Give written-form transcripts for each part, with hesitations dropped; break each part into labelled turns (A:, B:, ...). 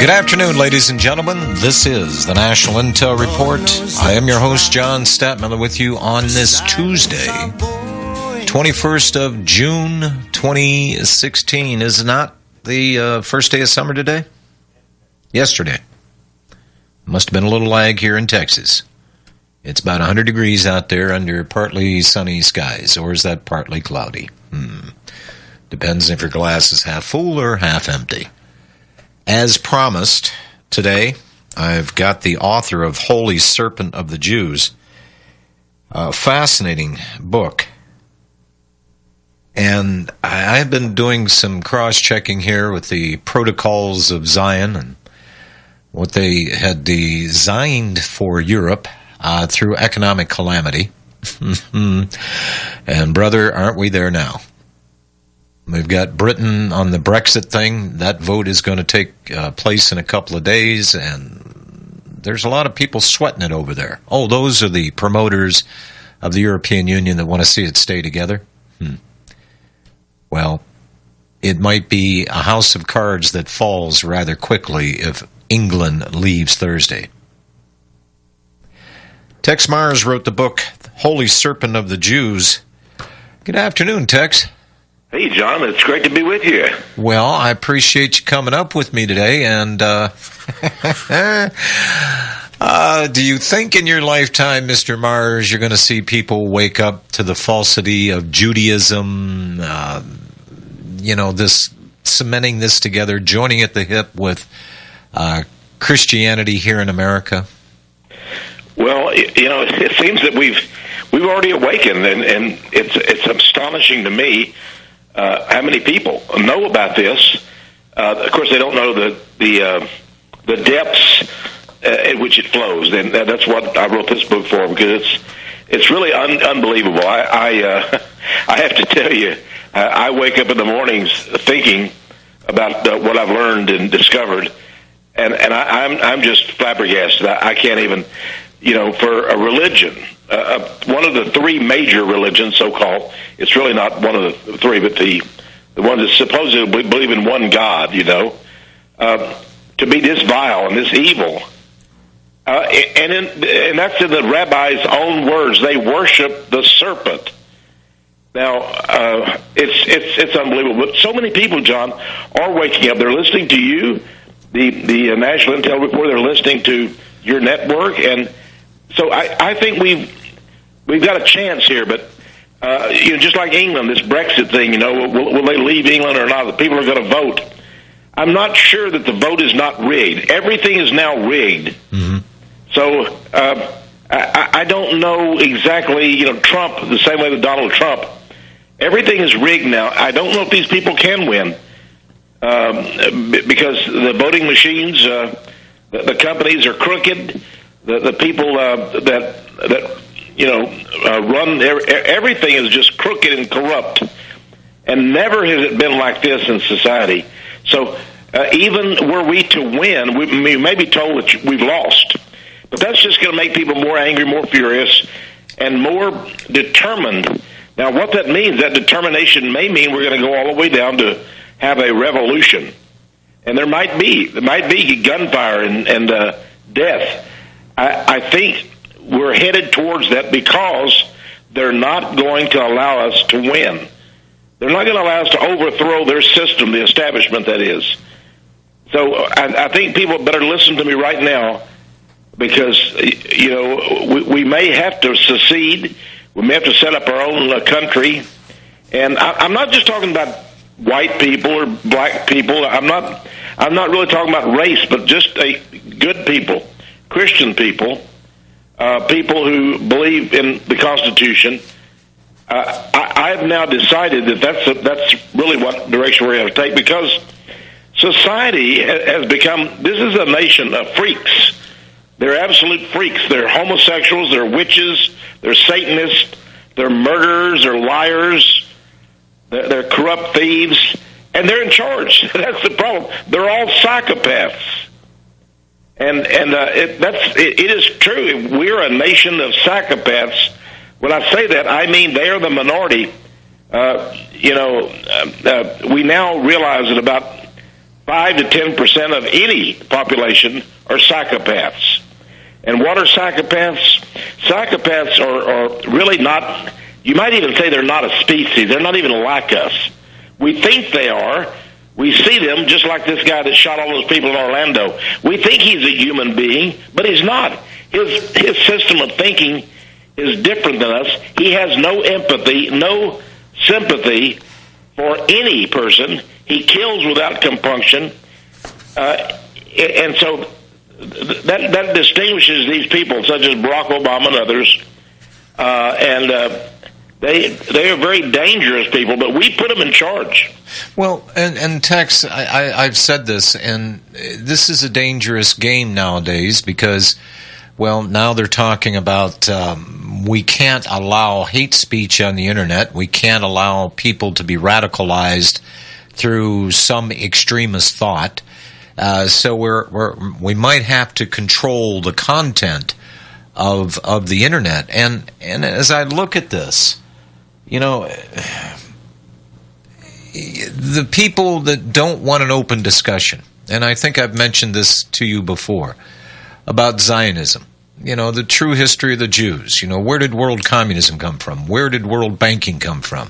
A: Good afternoon, ladies and gentlemen. This is the National Intel Report. I am your host, John Stadtmiller, with you on this Tuesday, 21st of June, 2016. Is it not the first day of summer today? Yesterday. Must have been a little lag here in Texas. It's about 100 degrees out there under partly sunny skies, or is that partly cloudy? Depends if your glass is half full or half empty. As promised, today I've got the author of Holy Serpent of the Jews, a fascinating book. And I've been doing some cross-checking here with the protocols of Zion and what they had designed for Europe through economic calamity. And brother, aren't we there now? We've got Britain on the Brexit thing. That vote is going to take place in a couple of days, and there's a lot of people sweating it over there. Oh, those are the promoters of the European Union that want to see it stay together? Well, it might be a house of cards that falls rather quickly if England leaves Thursday. Texe Mars wrote the book, Holy Serpent of the Jews. Good afternoon, Texe.
B: Hey, John, it's great to be with you.
A: Well, I appreciate you coming up with me today, and do you think in your lifetime, Mr. Mars, you're going to see people wake up to the falsity of Judaism, this cementing this together, joining at the hip with Christianity here in America?
B: Well, it seems that we've already awakened, and it's astonishing to me how many people know about this. Of course, they don't know the depths in which it flows, and that's what I wrote this book for, because it's really unbelievable. I have to tell you, I wake up in the mornings thinking about what I've learned and discovered, and I'm just flabbergasted. I can't even, for a religion. One of the three major religions, so-called, it's really not one of the three, but the one that supposedly believe in one God, to be this vile and this evil. And that's in the rabbi's own words. They worship the serpent. Now, it's unbelievable. But so many people, John, are waking up. They're listening to you, the National Intel Report. They're listening to your network, and so I think we've got a chance here, but just like England, this Brexit thing, will they leave England or not? The people are going to vote. I'm not sure that the vote is not rigged. Everything is now rigged. Mm-hmm. So I don't know exactly. Trump, the same way with Donald Trump, everything is rigged now. I don't know if these people can win because the voting machines, the companies are crooked. The people that run everything is just crooked and corrupt, and never has it been like this in society. So even were we to win, we may be told that we've lost, but that's just going to make people more angry, more furious, and more determined. Now, what that means, that determination may mean we're going to go all the way down to have a revolution, and there might be gunfire and death. I think we're headed towards that because they're not going to allow us to win. They're not going to allow us to overthrow their system, the establishment, that is. So I think people better listen to me right now, because, we may have to secede. We may have to set up our own country. And I'm not just talking about white people or black people. I'm not really talking about race, but just good people. Christian people, people who believe in the Constitution. I've now decided that that's really what direction we're going to take, because society has become, this is a nation of freaks. They're absolute freaks. They're homosexuals, they're witches, they're Satanists, they're murderers, they're liars, they're corrupt thieves, and they're in charge. That's the problem. They're all psychopaths. And it is true. We're a nation of psychopaths. When I say that, I mean they are the minority. We now realize that about 5 to 10% of any population are psychopaths. And what are psychopaths? Psychopaths are really not, you might even say they're not a species. They're not even like us. We think they are. We see them just like this guy that shot all those people in Orlando. We think he's a human being, but he's not. His system of thinking is different than us. He has no empathy, no sympathy for any person. He kills without compunction. And so that distinguishes these people, such as Barack Obama and others. They are very dangerous people, but we put them in charge.
A: Well, and Texe, I've said this, and this is a dangerous game nowadays because, well, now they're talking about we can't allow hate speech on the internet. We can't allow people to be radicalized through some extremist thought. So we might have to control the content of the internet. And as I look at this, you know, the people that don't want an open discussion, and I think I've mentioned this to you before, about Zionism, you know, the true history of the Jews. You know, where did world communism come from? Where did world banking come from?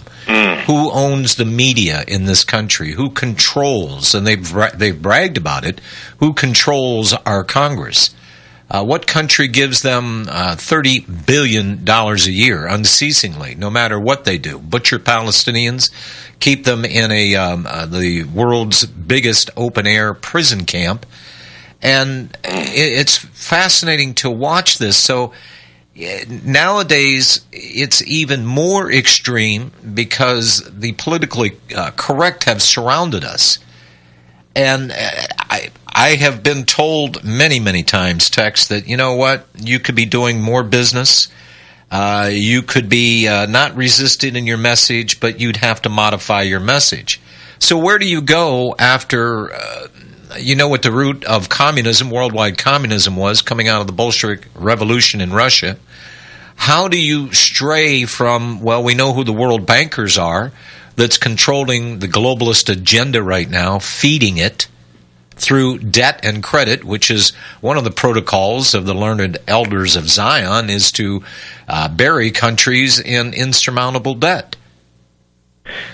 A: Who owns the media in this country? Who controls, and they've bragged about it, who controls our Congress? What country gives them $30 billion a year unceasingly, no matter what they do? Butcher Palestinians, keep them in the world's biggest open-air prison camp. And it's fascinating to watch this. So nowadays, it's even more extreme because the politically correct have surrounded us. And I have been told many, many times, Texe, that, you know what, you could be doing more business. You could be not resisting in your message, but you'd have to modify your message. So where do you go after, you know what the root of communism, worldwide communism was, coming out of the Bolshevik Revolution in Russia? How do you stray from, well, we know who the world bankers are, that's controlling the globalist agenda right now, feeding it through debt and credit, which is one of the protocols of the learned elders of Zion, is to bury countries in insurmountable debt.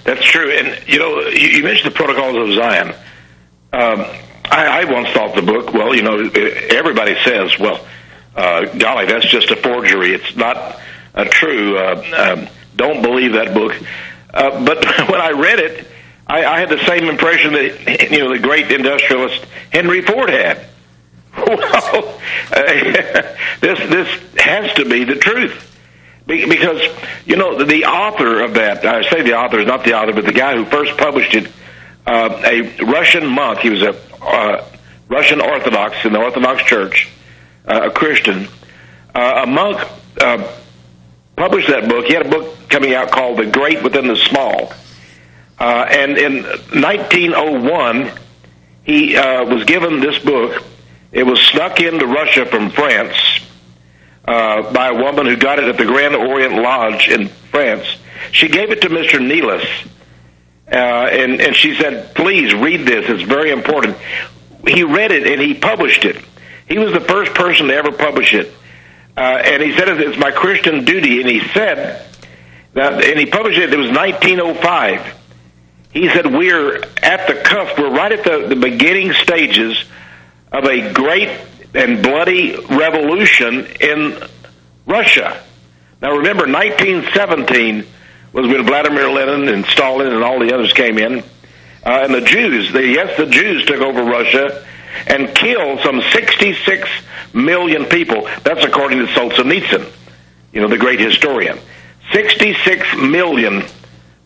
B: That's true. And, you know, you mentioned the protocols of Zion. I once thought the book, well, you know, everybody says, well, golly, that's just a forgery. It's not true. Don't believe that book. But when I read it, I had the same impression that, you know, the great industrialist Henry Ford had. Well, this has to be the truth. Because, you know, the author of that, I say the author is not the author, but the guy who first published it, a Russian monk, he was a Russian Orthodox in the Orthodox Church, a Christian, a monk published that book. He had a book coming out called The Great Within the Small. And in 1901, he was given this book. It was snuck into Russia from France by a woman who got it at the Grand Orient Lodge in France. She gave it to Mr. Neelis, and she said, please read this. It's very important. He read it, and he published it. He was the first person to ever publish it. And he said, it's my Christian duty. And he said, and he published it, it was 1905. He said, we're at the cusp, we're right at the beginning stages of a great and bloody revolution in Russia. Now remember, 1917 was when Vladimir Lenin and Stalin and all the others came in. And the Jews, the Jews took over Russia and killed some 66 million people. That's according to Solzhenitsyn, you know, the great historian. 66 million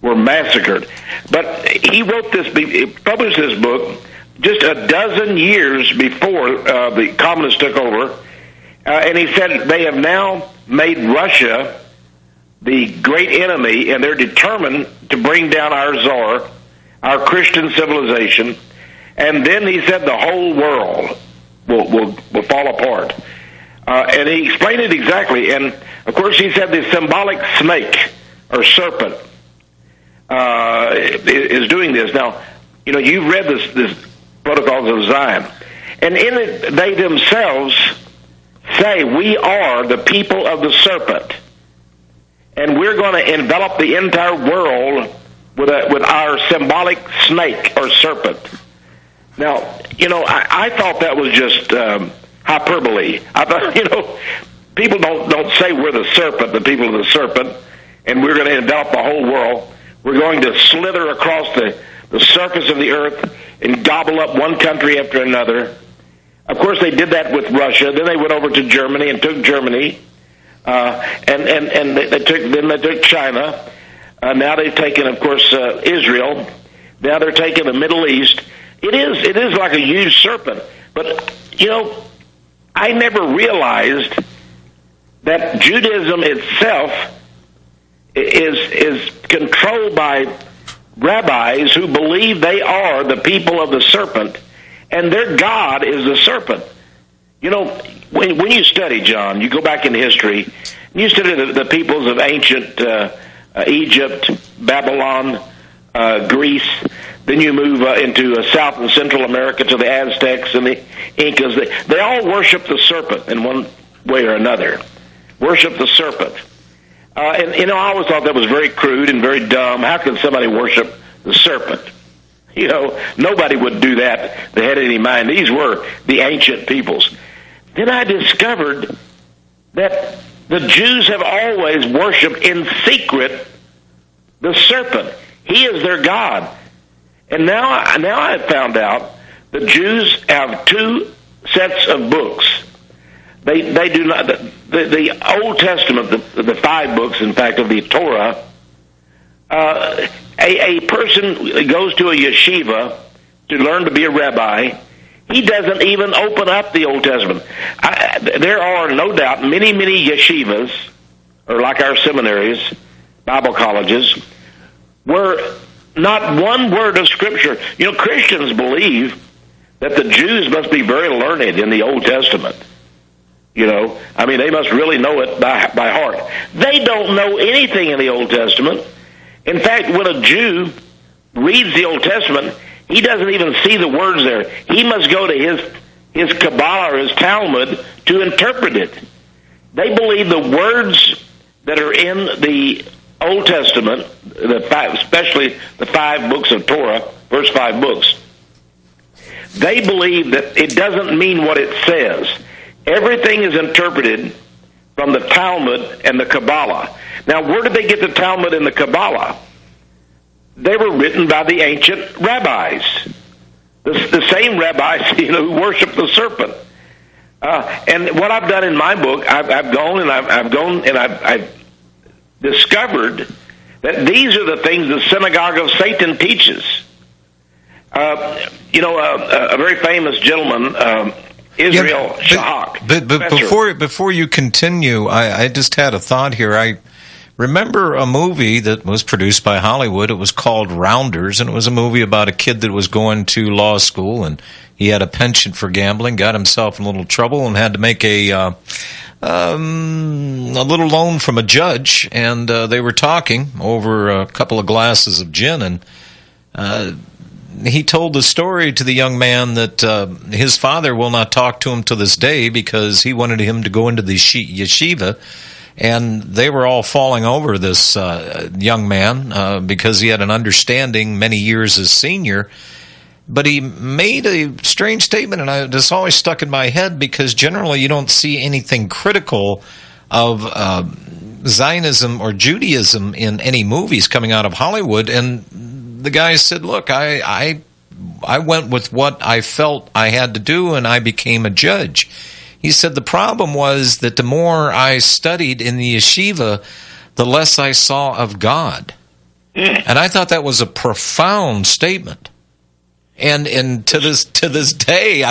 B: were massacred. But he wrote this, he published this book just a dozen years before the communists took over. And he said they have now made Russia the great enemy, and they're determined to bring down our Tsar, our Christian civilization, and then he said the whole world will fall apart. And he explained it exactly. And, of course, he said the symbolic snake or serpent is doing this. Now, you know, you've read this Protocols of Zion. And in it, they themselves say, we are the people of the serpent. And we're going to envelop the entire world with our symbolic snake or serpent. Now, I thought that was just hyperbole. I thought, people don't say we're the serpent, the people of the serpent, and we're going to envelop the whole world. We're going to slither across the surface of the earth and gobble up one country after another. Of course, they did that with Russia. Then they went over to Germany and took Germany, and they took China. Now they've taken, of course, Israel. Now they're taking the Middle East. It is like a huge serpent. But I never realized that Judaism itself is controlled by rabbis who believe they are the people of the serpent, and their God is the serpent. When you study, John, you go back in history, and you study the peoples of ancient Egypt, Babylon, Greece, then you move into South and Central America to the Aztecs and the Incas. They all worship the serpent in one way or another. Worship the serpent. And I always thought that was very crude and very dumb. How can somebody worship the serpent? Nobody would do that that had any mind. These were the ancient peoples. Then I discovered that the Jews have always worshipped in secret the serpent. He is their God. And now I've found out the Jews have two sets of books. They do not. The Old Testament, the 5 books, in fact, of the Torah. A person goes to a yeshiva to learn to be a rabbi. He doesn't even open up the Old Testament. There are no doubt many yeshivas, or like our seminaries, Bible colleges, where not one word of Scripture. Christians believe that the Jews must be very learned in the Old Testament. They must really know it by heart. They don't know anything in the Old Testament. In fact, when a Jew reads the Old Testament, he doesn't even see the words there. He must go to his Kabbalah or his Talmud to interpret it. They believe the words that are in the Old Testament, especially the 5 books of Torah, first 5 books, they believe that it doesn't mean what it says. Everything is interpreted from the Talmud and the Kabbalah. Now, where did they get the Talmud and the Kabbalah? They were written by the ancient rabbis, the same rabbis who worship the serpent. And what I've done in my book, I've discovered that these are the things the synagogue of Satan teaches. A very famous gentleman, Israel Shahak.
A: But before you continue, I just had a thought here. I remember a movie that was produced by Hollywood. It was called Rounders, and it was a movie about a kid that was going to law school, and he had a penchant for gambling, got himself in a little trouble, and had to make a little loan from a judge. And they were talking over a couple of glasses of gin, and he told the story to the young man that his father will not talk to him to this day because he wanted him to go into the yeshiva, and they were all falling over this young man because he had an understanding many years as senior. But he made a strange statement, and this always stuck in my head because generally you don't see anything critical of Zionism or Judaism in any movies coming out of Hollywood. And the guy said, look, I went with what I felt I had to do, and I became a judge. He said the problem was that the more I studied in the yeshiva, the less I saw of God. And I thought that was a profound statement. And to this day,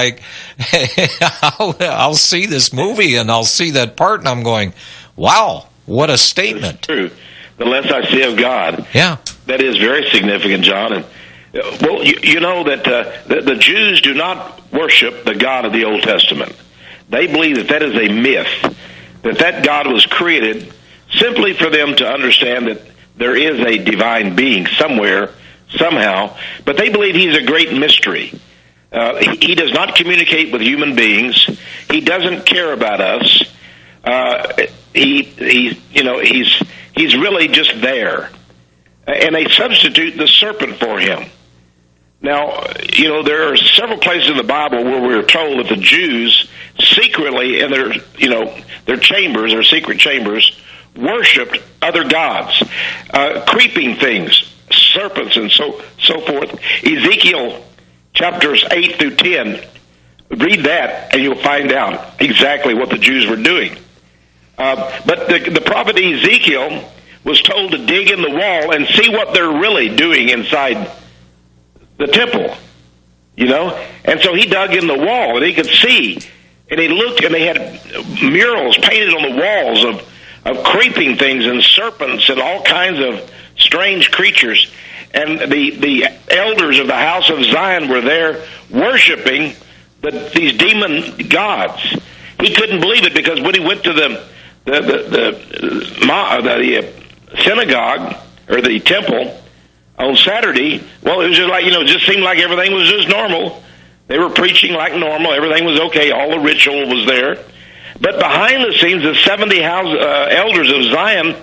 A: I'll see this movie and I'll see that part, and I'm going, wow, what a statement.
B: It's true. The less I see of God.
A: Yeah.
B: That is very significant, John. And well, you know that the Jews do not worship the God of the Old Testament. They believe that is a myth, that God was created simply for them to understand that there is a divine being somewhere, somehow, but they believe he's a great mystery. He does not communicate with human beings. He doesn't care about us. He's really just there. And they substitute the serpent for him. Now, there are several places in the Bible where we're told that the Jews secretly in their chambers, their secret chambers, worshipped other gods, creeping things, serpents, and so forth. Ezekiel chapters 8 through 10, read that, and you'll find out exactly what the Jews were doing. But the prophet Ezekiel was told to dig in the wall and see what they're really doing inside the temple, And so he dug in the wall, and he could see, and he looked, and they had murals painted on the walls of creeping things and serpents and all kinds of strange creatures. And the elders of the house of Zion were there worshiping these demon gods. He couldn't believe it, because when he went to the synagogue or the temple on Saturday, well, it was just like, it just seemed like everything was just normal. They were preaching like normal. Everything was okay. All the ritual was there. But behind the scenes, the 70 elders of Zion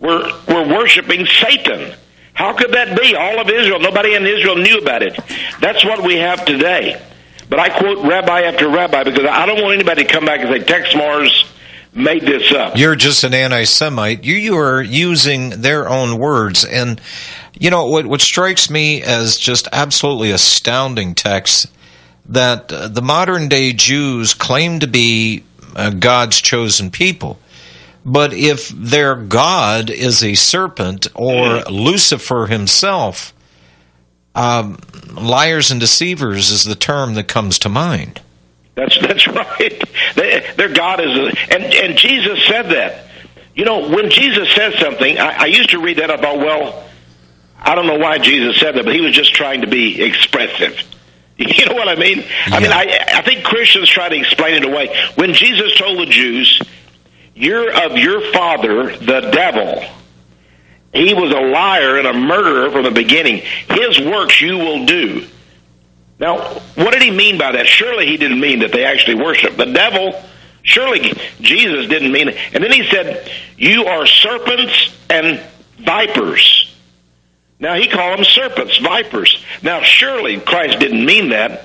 B: were worshiping Satan. How could that be? All of Israel, nobody in Israel knew about it. That's what we have today. But I quote rabbi after rabbi because I don't want anybody to come back and say Texe Mars made this up.
A: You're just an anti-Semite. You are using their own words. And, what strikes me as just absolutely astounding, Texe, that the modern-day Jews claim to be God's chosen people. But if their God is a serpent or Lucifer himself, liars and deceivers is the term that comes to mind.
B: That's right. Their God is, and Jesus said that. When Jesus says something, I used to read that. I thought, well, I don't know why Jesus said that, but he was just trying to be expressive. You know what I mean? Yeah. I think Christians try to explain it away. When Jesus told the Jews, "You're of your father, the devil. He was a liar and a murderer from the beginning. His works you will do." Now, what did he mean by that? Surely he didn't mean that they actually worship the devil. Surely Jesus didn't mean it. And then he said, "You are serpents and vipers." Now, he called them serpents, vipers. Now, surely Christ didn't mean that,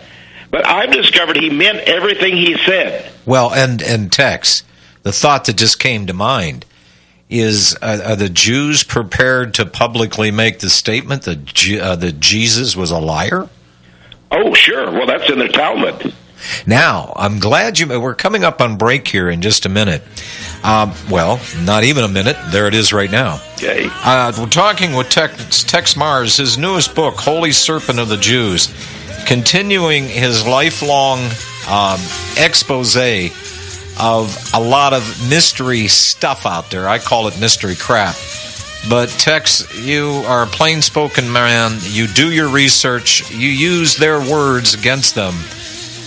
B: but I've discovered he meant everything he said.
A: Well, and Texe, the thought that just came to mind is, are the Jews prepared to publicly make the statement that Jesus was a liar?
B: Oh, sure. Well, that's in the Talmud.
A: Now, I'm glad we're coming up on break here in just a minute. Well, not even a minute. There it is right now.
B: Okay.
A: We're talking with Texe Mars, his newest book, Holy Serpent of the Jews, continuing his lifelong expose of a lot of mystery stuff out there. I call it mystery crap. But Texe, you are a plain-spoken man. You do your research. You use their words against them.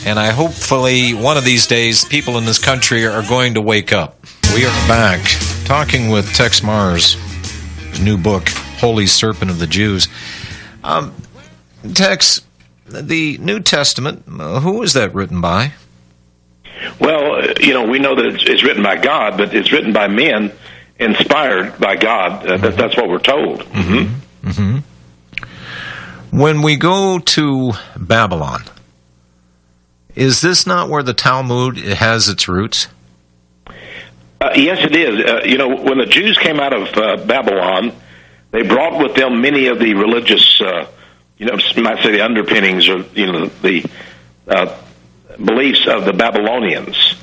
A: And hopefully one of these days, people in this country are going to wake up. We are back talking with Texe Mars, his new book, Holy Serpent of the Jews. Texe, the New Testament, who is that written by?
B: Well, we know that it's written by God, but it's written by men, inspired by God. That's what we're told.
A: Mm-hmm. Mm-hmm. When we go to Babylon, is this not where the Talmud has its roots?
B: Yes, it is. When the Jews came out of Babylon, they brought with them many of the religious, you might say the underpinnings or, the beliefs of the Babylonians.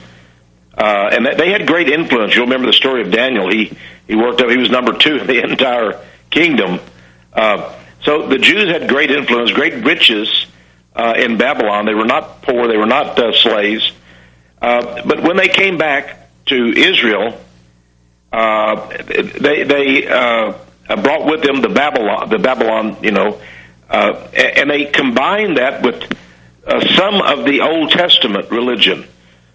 B: And they had great influence. You'll remember the story of Daniel. He worked up, he was number 2 in the entire kingdom. So the Jews had great influence, great riches in Babylon. They were not poor, they were not slaves. But when they came back to Israel, they brought with them the Babylon, and they combined that with some of the Old Testament religion.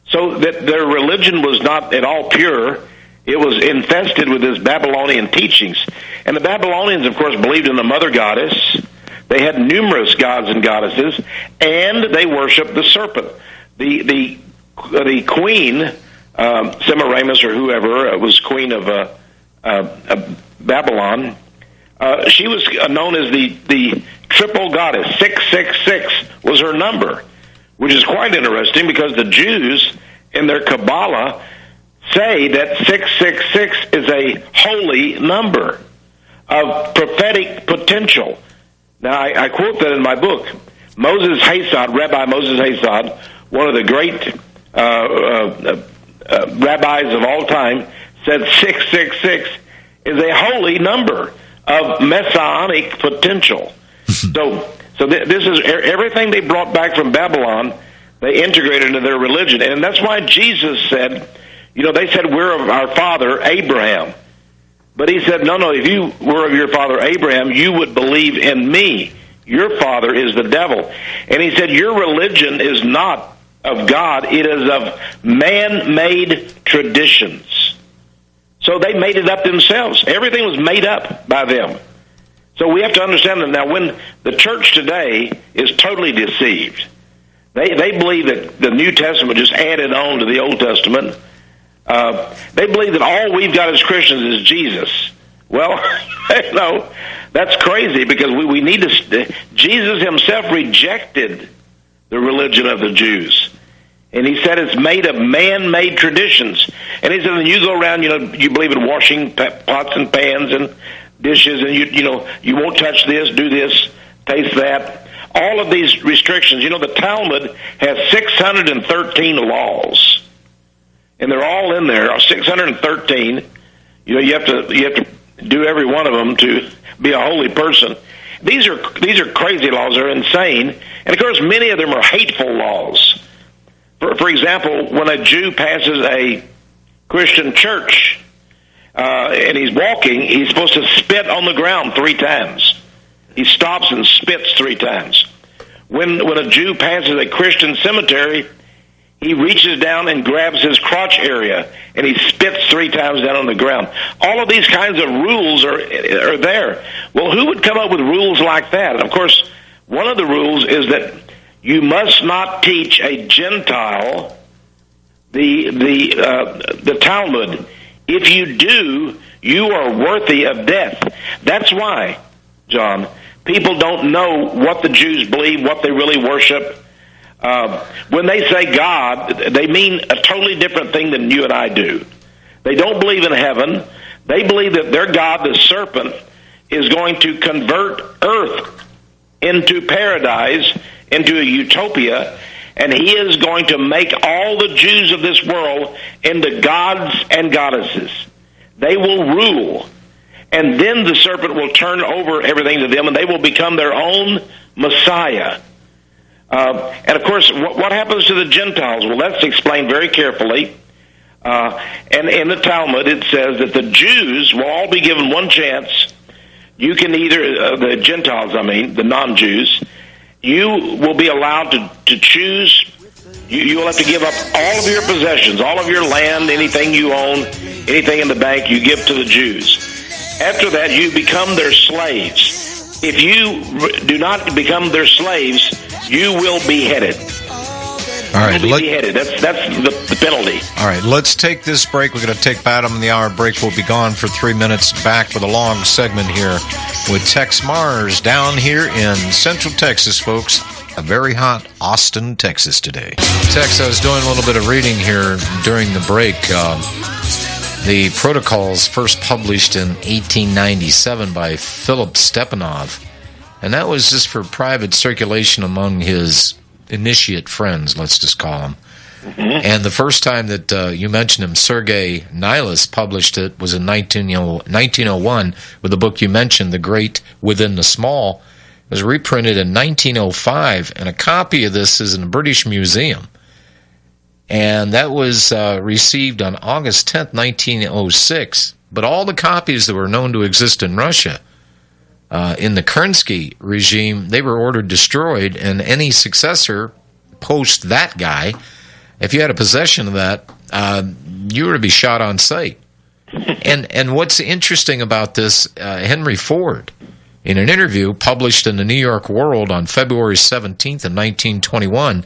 B: So that their religion was not at all pure. It was infested with this Babylonian teachings. And the Babylonians, of course, believed in the mother goddess. They had numerous gods and goddesses, and they worshiped the serpent. The queen, Semiramis or whoever, was queen of Babylon. She was known as the triple goddess. 666 was her number, which is quite interesting because the Jews in their Kabbalah say that 666 is a holy number of prophetic potential. Now, I quote that in my book. Rabbi Moses Hasod, one of the great rabbis of all time, said 666 is a holy number of messianic potential. So this is everything they brought back from Babylon. They integrated into their religion, and that's why Jesus said, they said we're of our father Abraham, but he said, no, if you were of your father Abraham, you would believe in me. Your father is the devil. And he said, your religion is not of God, it is of man-made traditions. So they made it up themselves. Everything was made up by them. So we have to understand that now when the church today is totally deceived, they believe that the New Testament just added on to the Old Testament. They believe that all we've got as Christians is Jesus. Well, no, that's crazy because we need to. Jesus himself rejected the religion of the Jews. And he said it's made of man-made traditions. And he said, when you go around, you believe in washing pots and pans and dishes, and you won't touch this, do this, taste that. All of these restrictions. The Talmud has 613 laws, and they're all in there. 613. You have to do every one of them to be a holy person. These are crazy laws. They're insane, and of course, many of them are hateful laws. For example, when a Jew passes a Christian church and he's walking, he's supposed to spit on the ground 3 times. He stops and spits 3 times. When a Jew passes a Christian cemetery, he reaches down and grabs his crotch area and he spits 3 times down on the ground. All of these kinds of rules are there. Well, who would come up with rules like that? And of course, one of the rules is that you must not teach a Gentile the Talmud. If you do, you are worthy of death. That's why, John, people don't know what the Jews believe, what they really worship. When they say God, they mean a totally different thing than you and I do. They don't believe in heaven. They believe that their God, the serpent, is going to convert earth into paradise, into a utopia, and he is going to make all the Jews of this world into gods and goddesses. They will rule, and then the serpent will turn over everything to them, and they will become their own Messiah. And of course, what happens to the Gentiles? Well, that's explained very carefully. And in the Talmud, it says that the Jews will all be given one chance. You can either, the Gentiles, the non-Jews, you will be allowed to choose. You will have to give up all of your possessions, all of your land, anything you own, anything in the bank, you give to the Jews. After that, you become their slaves. If you do not become their slaves, you will be beheaded.
A: All right,
B: that's the penalty.
A: All right, let's take this break. We're going to take bottom of the hour break. We'll be gone for 3 minutes. Back with a long segment here with Tex Mars down here in Central Texas, folks. A very hot Austin, Texas today. Tex, I was doing a little bit of reading here during the break. The protocols first published in 1897 by Philip Stepanov, and that was just for private circulation among his initiate friends, let's just call them. Mm-hmm. And the first time that you mentioned him, Sergei Nilus, published it was in 1901 with the book you mentioned, The Great Within the Small. It was reprinted in 1905, and a copy of this is in the British Museum. And that was received on August 10th, 1906. But all the copies that were known to exist in Russia in the Kerensky regime, they were ordered destroyed, and any successor post that guy, if you had a possession of that, you were to be shot on sight. And what's interesting about this, Henry Ford, In an interview published in the New York World on February 17th of 1921,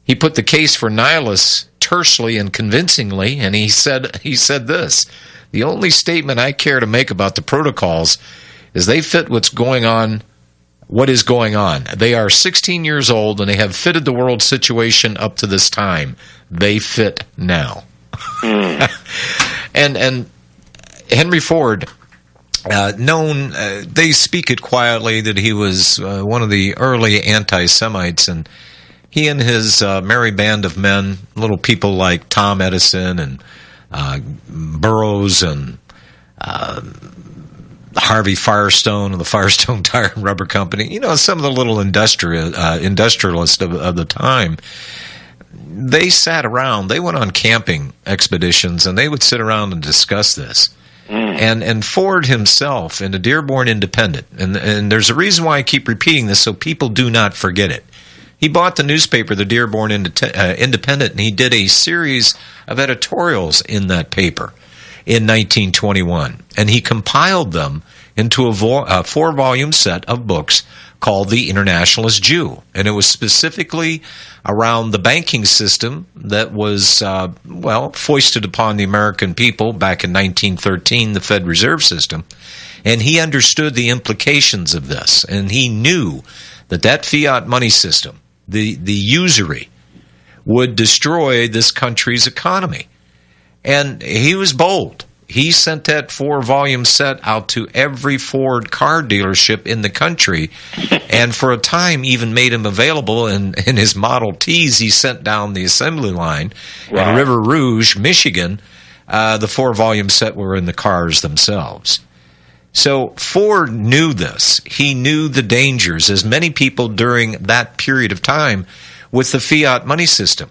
A: he put the case for nihilists tersely and convincingly, and he said this: "The only statement I care to make about the protocols is they fit what is going on. They are 16 years old, and they have fitted the world situation up to this time. They fit now." And Henry Ford, they speak it quietly that he was one of the early anti-Semites, and he and his merry band of men, little people like Tom Edison and Burroughs and Harvey Firestone of the Firestone Tire and Rubber Company, some of the little industrialists of the time, they sat around, they went on camping expeditions, and they would sit around and discuss this. And Ford himself in the Dearborn Independent, and there's a reason why I keep repeating this so people do not forget it. He bought the newspaper, the Dearborn Independent, and he did a series of editorials in that paper in 1921. And he compiled them into a 4-volume set of books called The Internationalist Jew. And it was specifically around the banking system that was, foisted upon the American people back in 1913, the Fed Reserve System. And he understood the implications of this. And he knew that fiat money system, the usury, would destroy this country's economy. And he was bold. He sent that 4-volume set out to every Ford car dealership in the country, and for a time even made him available in his Model Ts he sent down the assembly line. Wow. In River Rouge, Michigan, the 4-volume set were in the cars themselves. So Ford knew this. He knew the dangers, as many people during that period of time, with the fiat money system.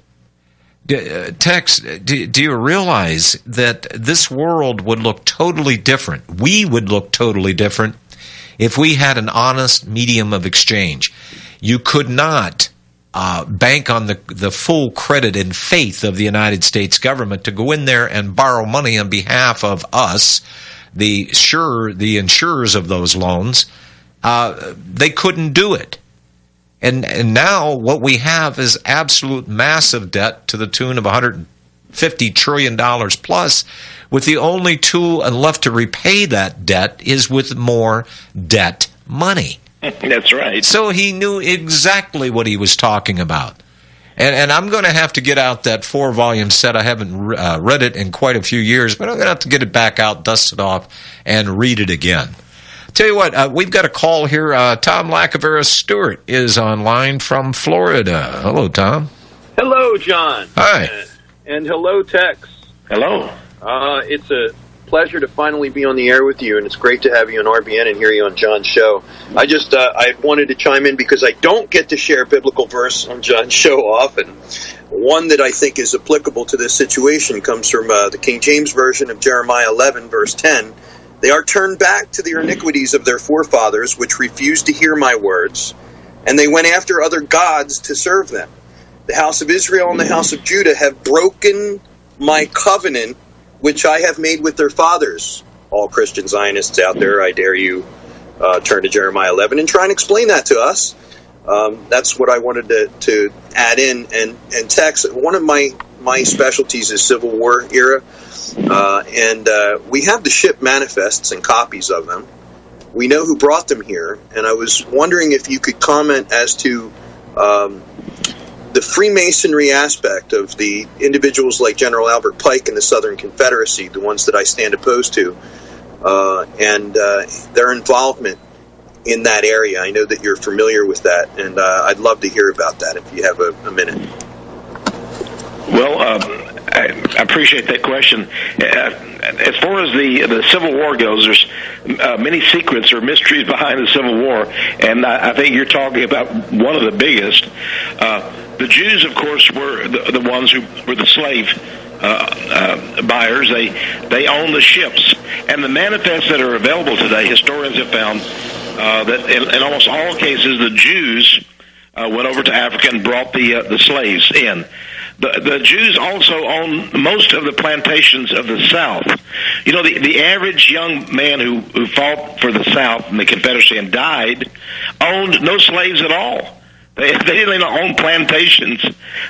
A: Texe, do you realize that this world would look totally different? We would look totally different if we had an honest medium of exchange. You could not bank on the full credit and faith of the United States government to go in there and borrow money on behalf of us, the insurers of those loans. They couldn't do it. And now what we have is absolute massive debt to the tune of $150 trillion plus, with the only tool left to repay that debt is with more debt money.
B: That's right.
A: So he knew exactly what he was talking about. And I'm going to have to get out that 4-volume set. I haven't read it in quite a few years, but I'm going to have to get it back out, dust it off, and read it again. Tell you what, we've got a call here. Tom Lacavera Stewart is online from Florida. Hello, Tom.
C: Hello, John.
A: Hi.
C: And hello, Texe.
B: Hello.
C: It's a pleasure to finally be on the air with you, and it's great to have you on RBN and hear you on John's show. I wanted to chime in because I don't get to share biblical verse on John's show often. One that I think is applicable to this situation comes from the King James Version of Jeremiah 11, verse 10. They are turned back to the iniquities of their forefathers, which refused to hear my words, and they went after other gods to serve them. The house of Israel and the house of Judah have broken my covenant, which I have made with their fathers. All Christian Zionists out there, I dare you turn to Jeremiah 11 and try and explain that to us. That's what I wanted to add in. And Texe, one of my specialties is Civil War era. And we have the ship manifests and copies of them. We know who brought them here, and I was wondering if you could comment as to the Freemasonry aspect of the individuals like General Albert Pike and the Southern Confederacy, the ones that I stand opposed to, and their involvement in that area. I know that you're familiar with that, and I'd love to hear about that if you have a minute.
B: Well, I appreciate that question. As far as the Civil War goes, there's many secrets or mysteries behind the Civil War, and I think you're talking about one of the biggest. The Jews, of course, were the ones who were the slave buyers. They own the ships, and the manifests that are available today, historians have found that in almost all cases, the Jews went over to Africa and brought the slaves in. the Jews also own most of the plantations of the South. You know, the average young man who fought for the South in the Confederacy and died owned no slaves at all. They didn't even own plantations.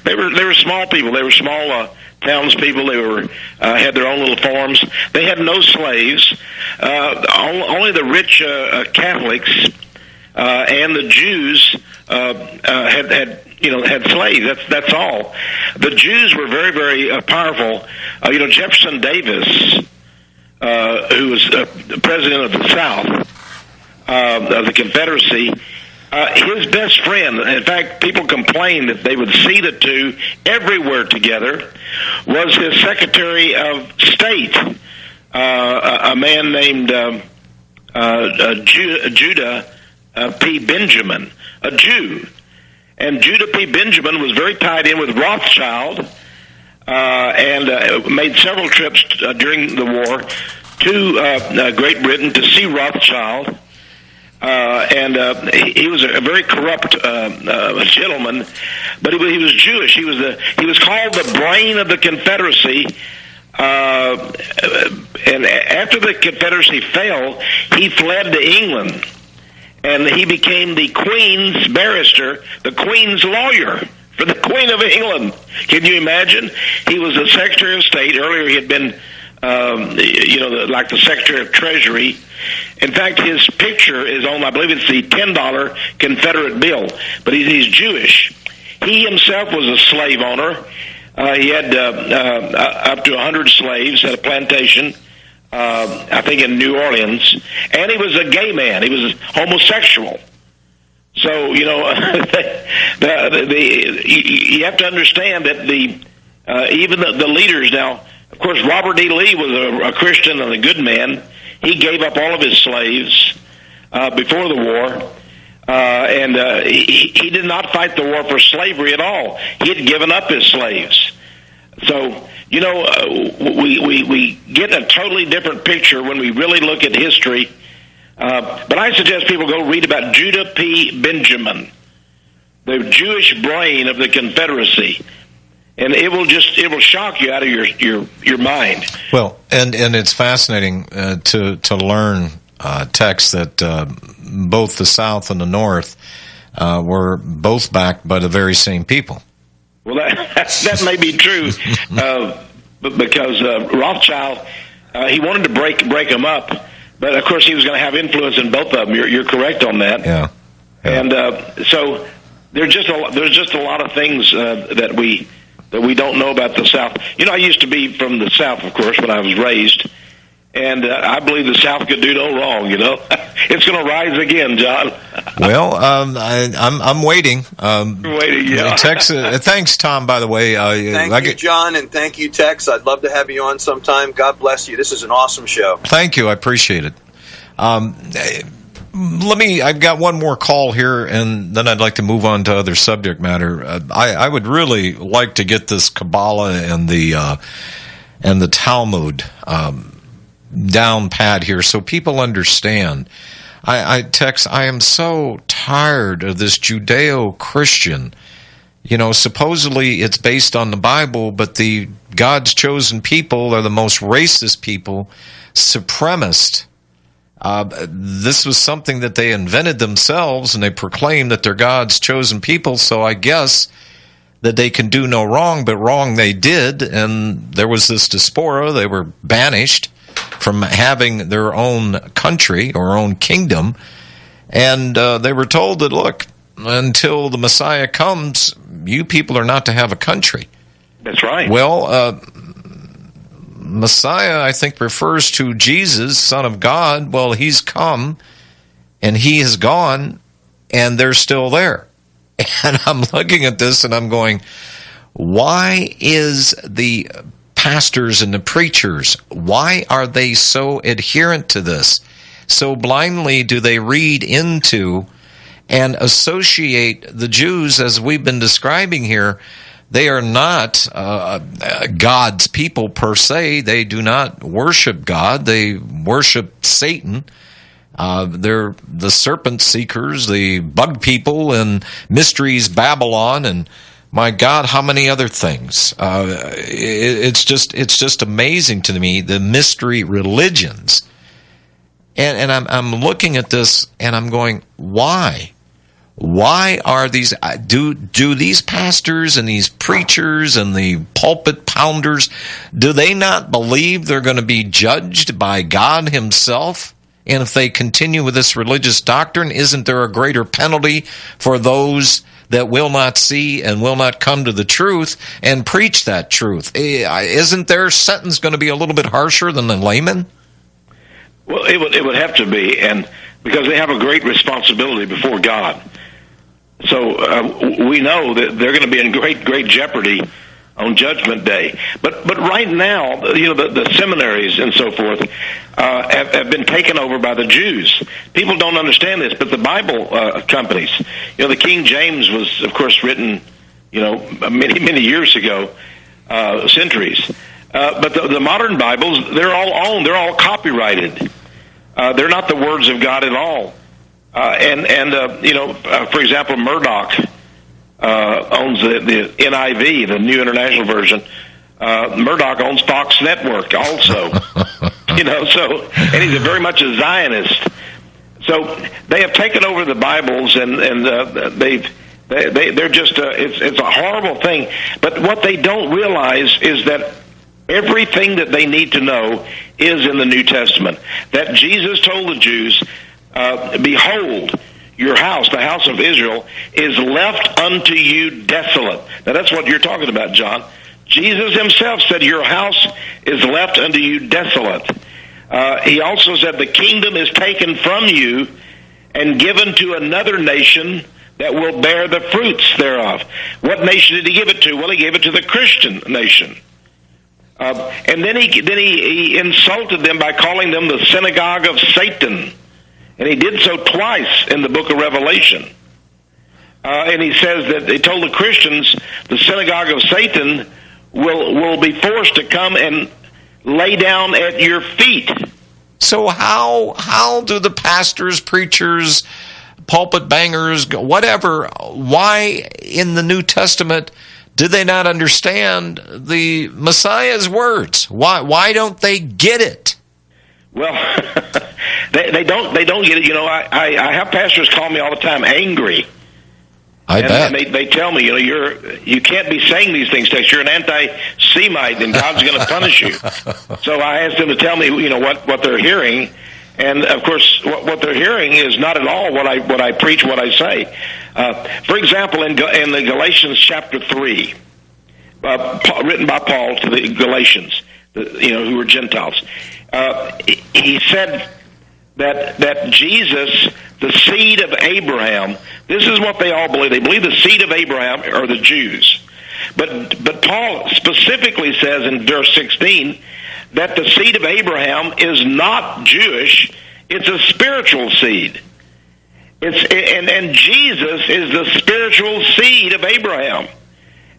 B: They were small people. They were small townspeople. They were had their own little farms. They had no slaves. Only the rich Catholics and the Jews had slaves. That's all. The Jews were very, very powerful. Jefferson Davis, who was president of the South of the Confederacy, his best friend, in fact, people complained that they would see the two everywhere together, was his Secretary of State, a man named Judah P. Benjamin, a Jew. And Judah P. Benjamin was very tied in with Rothschild and made several trips during the war to Great Britain to see Rothschild. He was a very corrupt gentleman, but he was Jewish. He was called the brain of the Confederacy. And after the Confederacy fell, he fled to England, and he became the Queen's barrister, the Queen's lawyer for the Queen of England. Can you imagine? He was the Secretary of State. Earlier, he had been, like the Secretary of Treasury. In fact, his picture is on, I believe it's the $10 Confederate bill, but he's Jewish. He himself was a slave owner. He had up to 100 slaves, had a plantation, I think in New Orleans, and he was a gay man. He was homosexual. So, you have to understand that even the leaders now, of course, Robert E. Lee was a Christian and a good man. He gave up all of his slaves before the war, and he did not fight the war for slavery at all. He had given up his slaves. So, we get a totally different picture when we really look at history. But I suggest people go read about Judah P. Benjamin, the Jewish brain of the Confederacy. And it will shock you out of your mind.
A: Well, and it's fascinating to learn, Texe, that both the South and the North were both backed by the very same people.
B: Well, that may be true, but because Rothschild, he wanted to break them up, but of course he was going to have influence in both of them. You're correct on that.
A: Yeah.
B: And so there's just a lot of things that we don't know about the South. I used to be from the South, of course, when I was raised, and I believe the South could do no wrong. It's going to rise again, John.
A: Well, I'm waiting.
B: Waiting, yeah.
A: Texe, thanks, Tom. By the way,
C: thank you, John, and thank you, Texe. I'd love to have you on sometime. God bless you. This is an awesome show.
A: Thank you. I appreciate it. I've got one more call here, and then I'd like to move on to other subject matter. I would really like to get this Kabbalah and the Talmud down pat here so people understand. Texe, I am so tired of this Judeo-Christian. Supposedly it's based on the Bible, but the God's chosen people are the most racist people, supremacist. This was something that they invented themselves, and they proclaim that they're God's chosen people, so I guess that they can do no wrong, but wrong they did, and there was this diaspora. They were banished from having their own country or own kingdom, and they were told that, look, until the Messiah comes, you people are not to have a country.
B: That's right.
A: Well, Messiah, I think, refers to Jesus, Son of God. Well, he's come, and he is gone, and they're still there. And I'm looking at this, and I'm going, why is the pastors and the preachers, why are they so adherent to this? So blindly do they read into and associate the Jews, as we've been describing here. They are not God's people per se. They do not worship God. They worship Satan. They're the serpent seekers, the bug people, and Mysteries Babylon, and My God, how many other things? It's just amazing to me, the mystery religions. And I'm looking at this and I'm going, why? Why are these? Do these pastors and these preachers and the pulpit pounders, do they not believe they're going to be judged by God Himself? And if they continue with this religious doctrine, isn't there a greater penalty for those that will not see and will not come to the truth and preach that truth? Isn't their sentence going to be a little bit harsher than the layman?
B: Well, it would have to be, and because they have a great responsibility before God. So we know that they're going to be in great jeopardy on Judgment Day. But right now, the seminaries and so forth have been taken over by the Jews. People don't understand this, but the Bible companies, the King James was, of course, written, many years ago, centuries. But the modern Bibles, they're all owned, they're all copyrighted. They're not the words of God at all. For example, Murdoch owns the NIV, the New International Version. Murdoch owns Fox Network also. And he's very much a Zionist. So they have taken over the Bibles, and they're just it's a horrible thing. But what they don't realize is that everything that they need to know is in the New Testament. That Jesus told the Jews, behold, your house, the house of Israel, is left unto you desolate. Now that's what you're talking about, John. Jesus Himself said, your house is left unto you desolate. He also said, the kingdom is taken from you and given to another nation that will bear the fruits thereof. What nation did He give it to? Well, He gave it to the Christian nation. And then he insulted them by calling them the synagogue of Satan. And He did so twice in the book of Revelation. And He says that He told the Christians the synagogue of Satan will be forced to come and lay down at your feet.
A: So how do the pastors, preachers, pulpit bangers, whatever, why in the New Testament did they not understand the Messiah's words? Why don't they get it?
B: Well, they don't get it. I have pastors call me all the time angry.
A: I bet.
B: And they tell me, you can't be saying these things, Texe. You're an anti-Semite, and God's going to punish you. So I asked them to tell me, what they're hearing, and of course, what they're hearing is not at all what I preach, what I say. For example, in the Galatians chapter 3, written by Paul to the Galatians, who were Gentiles, he said that Jesus, the seed of Abraham, this is what they all believe. They believe the seed of Abraham are the Jews. But Paul specifically says in verse 16 that the seed of Abraham is not Jewish, it's a spiritual seed. And Jesus is the spiritual seed of Abraham.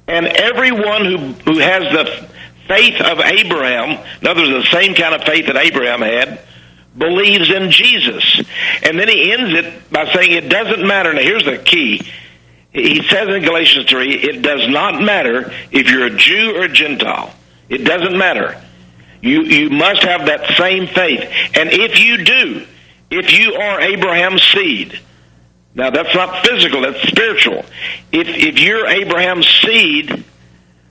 B: And everyone who has the faith of Abraham, in other words, the same kind of faith that Abraham had, believes in Jesus. And then he ends it by saying it doesn't matter. Now here's the key. He says in Galatians 3, it does not matter if you're a Jew or a Gentile. It doesn't matter. You must have that same faith. And if you do, if you are Abraham's seed, now that's not physical, that's spiritual. If you're Abraham's seed,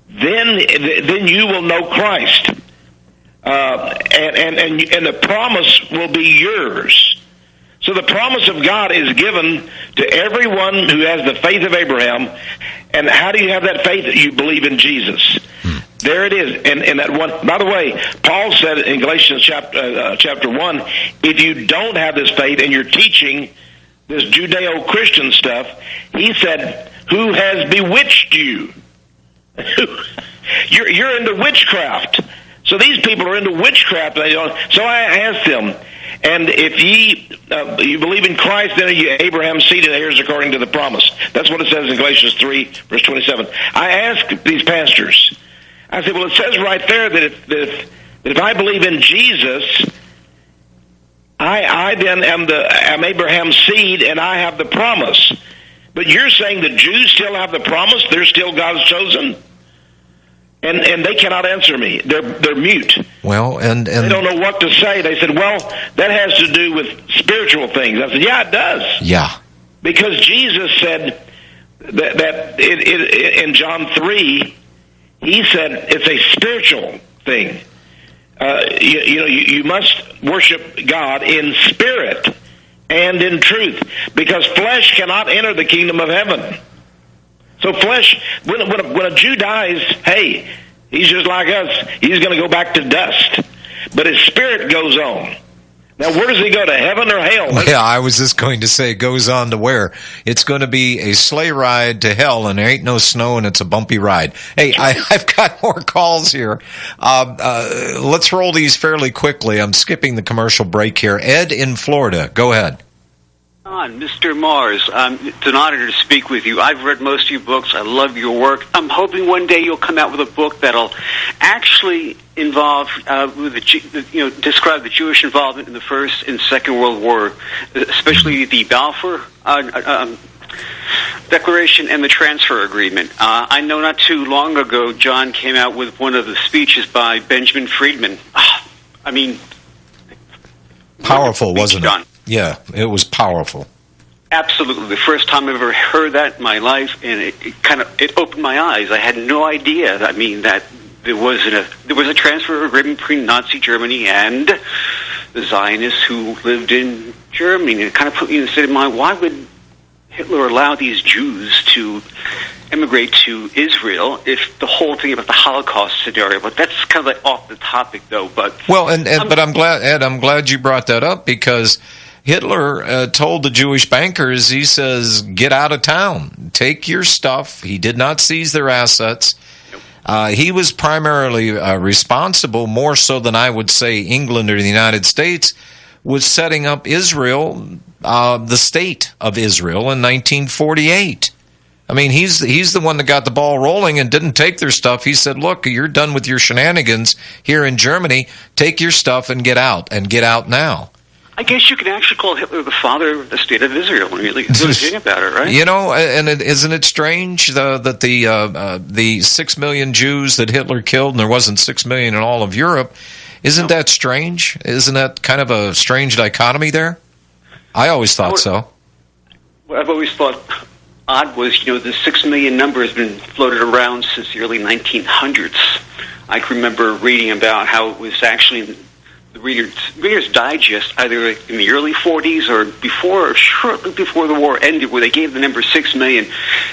B: then you will know Christ. And the promise will be yours. So the promise of God is given to everyone who has the faith of Abraham. And how do you have that faith? You believe in Jesus. There it is. And that one. By the way, Paul said in Galatians chapter 1, if you don't have this faith and you're teaching this Judeo-Christian stuff, he said, who has bewitched you? You're into witchcraft. So these people are into witchcraft. So I asked them, and if you believe in Christ, then are you Abraham's seed and heirs according to the promise? That's what it says in Galatians 3, verse 27. I asked these pastors, I said, well, it says right there that if I believe in Jesus, I then am Abraham's seed and I have the promise. But you're saying the Jews still have the promise? They're still God's chosen? And they cannot answer me. They're mute.
A: Well, and
B: they don't know what to say. They said, well, that has to do with spiritual things. I said, yeah, it does.
A: Yeah.
B: Because Jesus said that in John 3, he said it's a spiritual thing. You must worship God in spirit and in truth, because flesh cannot enter the kingdom of heaven. So flesh, when a Jew dies, hey, he's just like us. He's going to go back to dust. But his spirit goes on. Now, where does he go, to heaven or hell?
A: Yeah, I was just going to say, goes on to where? It's going to be a sleigh ride to hell, and there ain't no snow, and it's a bumpy ride. Hey, I've got more calls here. Let's roll these fairly quickly. I'm skipping the commercial break here. Ed in Florida, go ahead.
D: Mr. Mars, it's an honor to speak with you. I've read most of your books. I love your work. I'm hoping one day you'll come out with a book that'll actually involve, describe the Jewish involvement in the First and Second World War, especially the Balfour Declaration and the Transfer Agreement. I know not too long ago, John came out with one of the speeches by Benjamin Friedman.
A: Powerful, wasn't it?
D: John.
A: Yeah, it was powerful.
D: Absolutely. The first time I've ever heard that in my life, and it opened my eyes. I had no idea, that there was a transfer agreement between Nazi Germany and the Zionists who lived in Germany. And it kind of put me in the state of mind, why would Hitler allow these Jews to emigrate to Israel if the whole thing about the Holocaust scenario? But that's kind of like off the topic, though. But
A: but I'm glad, Ed, I'm glad you brought that up, because Hitler told the Jewish bankers, he says, get out of town, take your stuff. He did not seize their assets. He was primarily responsible, more so than I would say England or the United States, was setting up Israel, the state of Israel, in 1948. I mean, he's the one that got the ball rolling and didn't take their stuff. He said, look, you're done with your shenanigans here in Germany. Take your stuff and get out now.
D: I guess you could actually call Hitler the father of the state of Israel when you really think about it, right?
A: Isn't it strange that the 6 million Jews that Hitler killed, and there wasn't 6 million in all of Europe, isn't that strange? Isn't that kind of a strange dichotomy there? I always thought so.
D: What I've always thought odd was, the 6 million number has been floated around since the early 1900s. I can remember reading about how it was actually the Reader's Digest, either in the early 40s or shortly before the war ended, where they gave the number 6 million.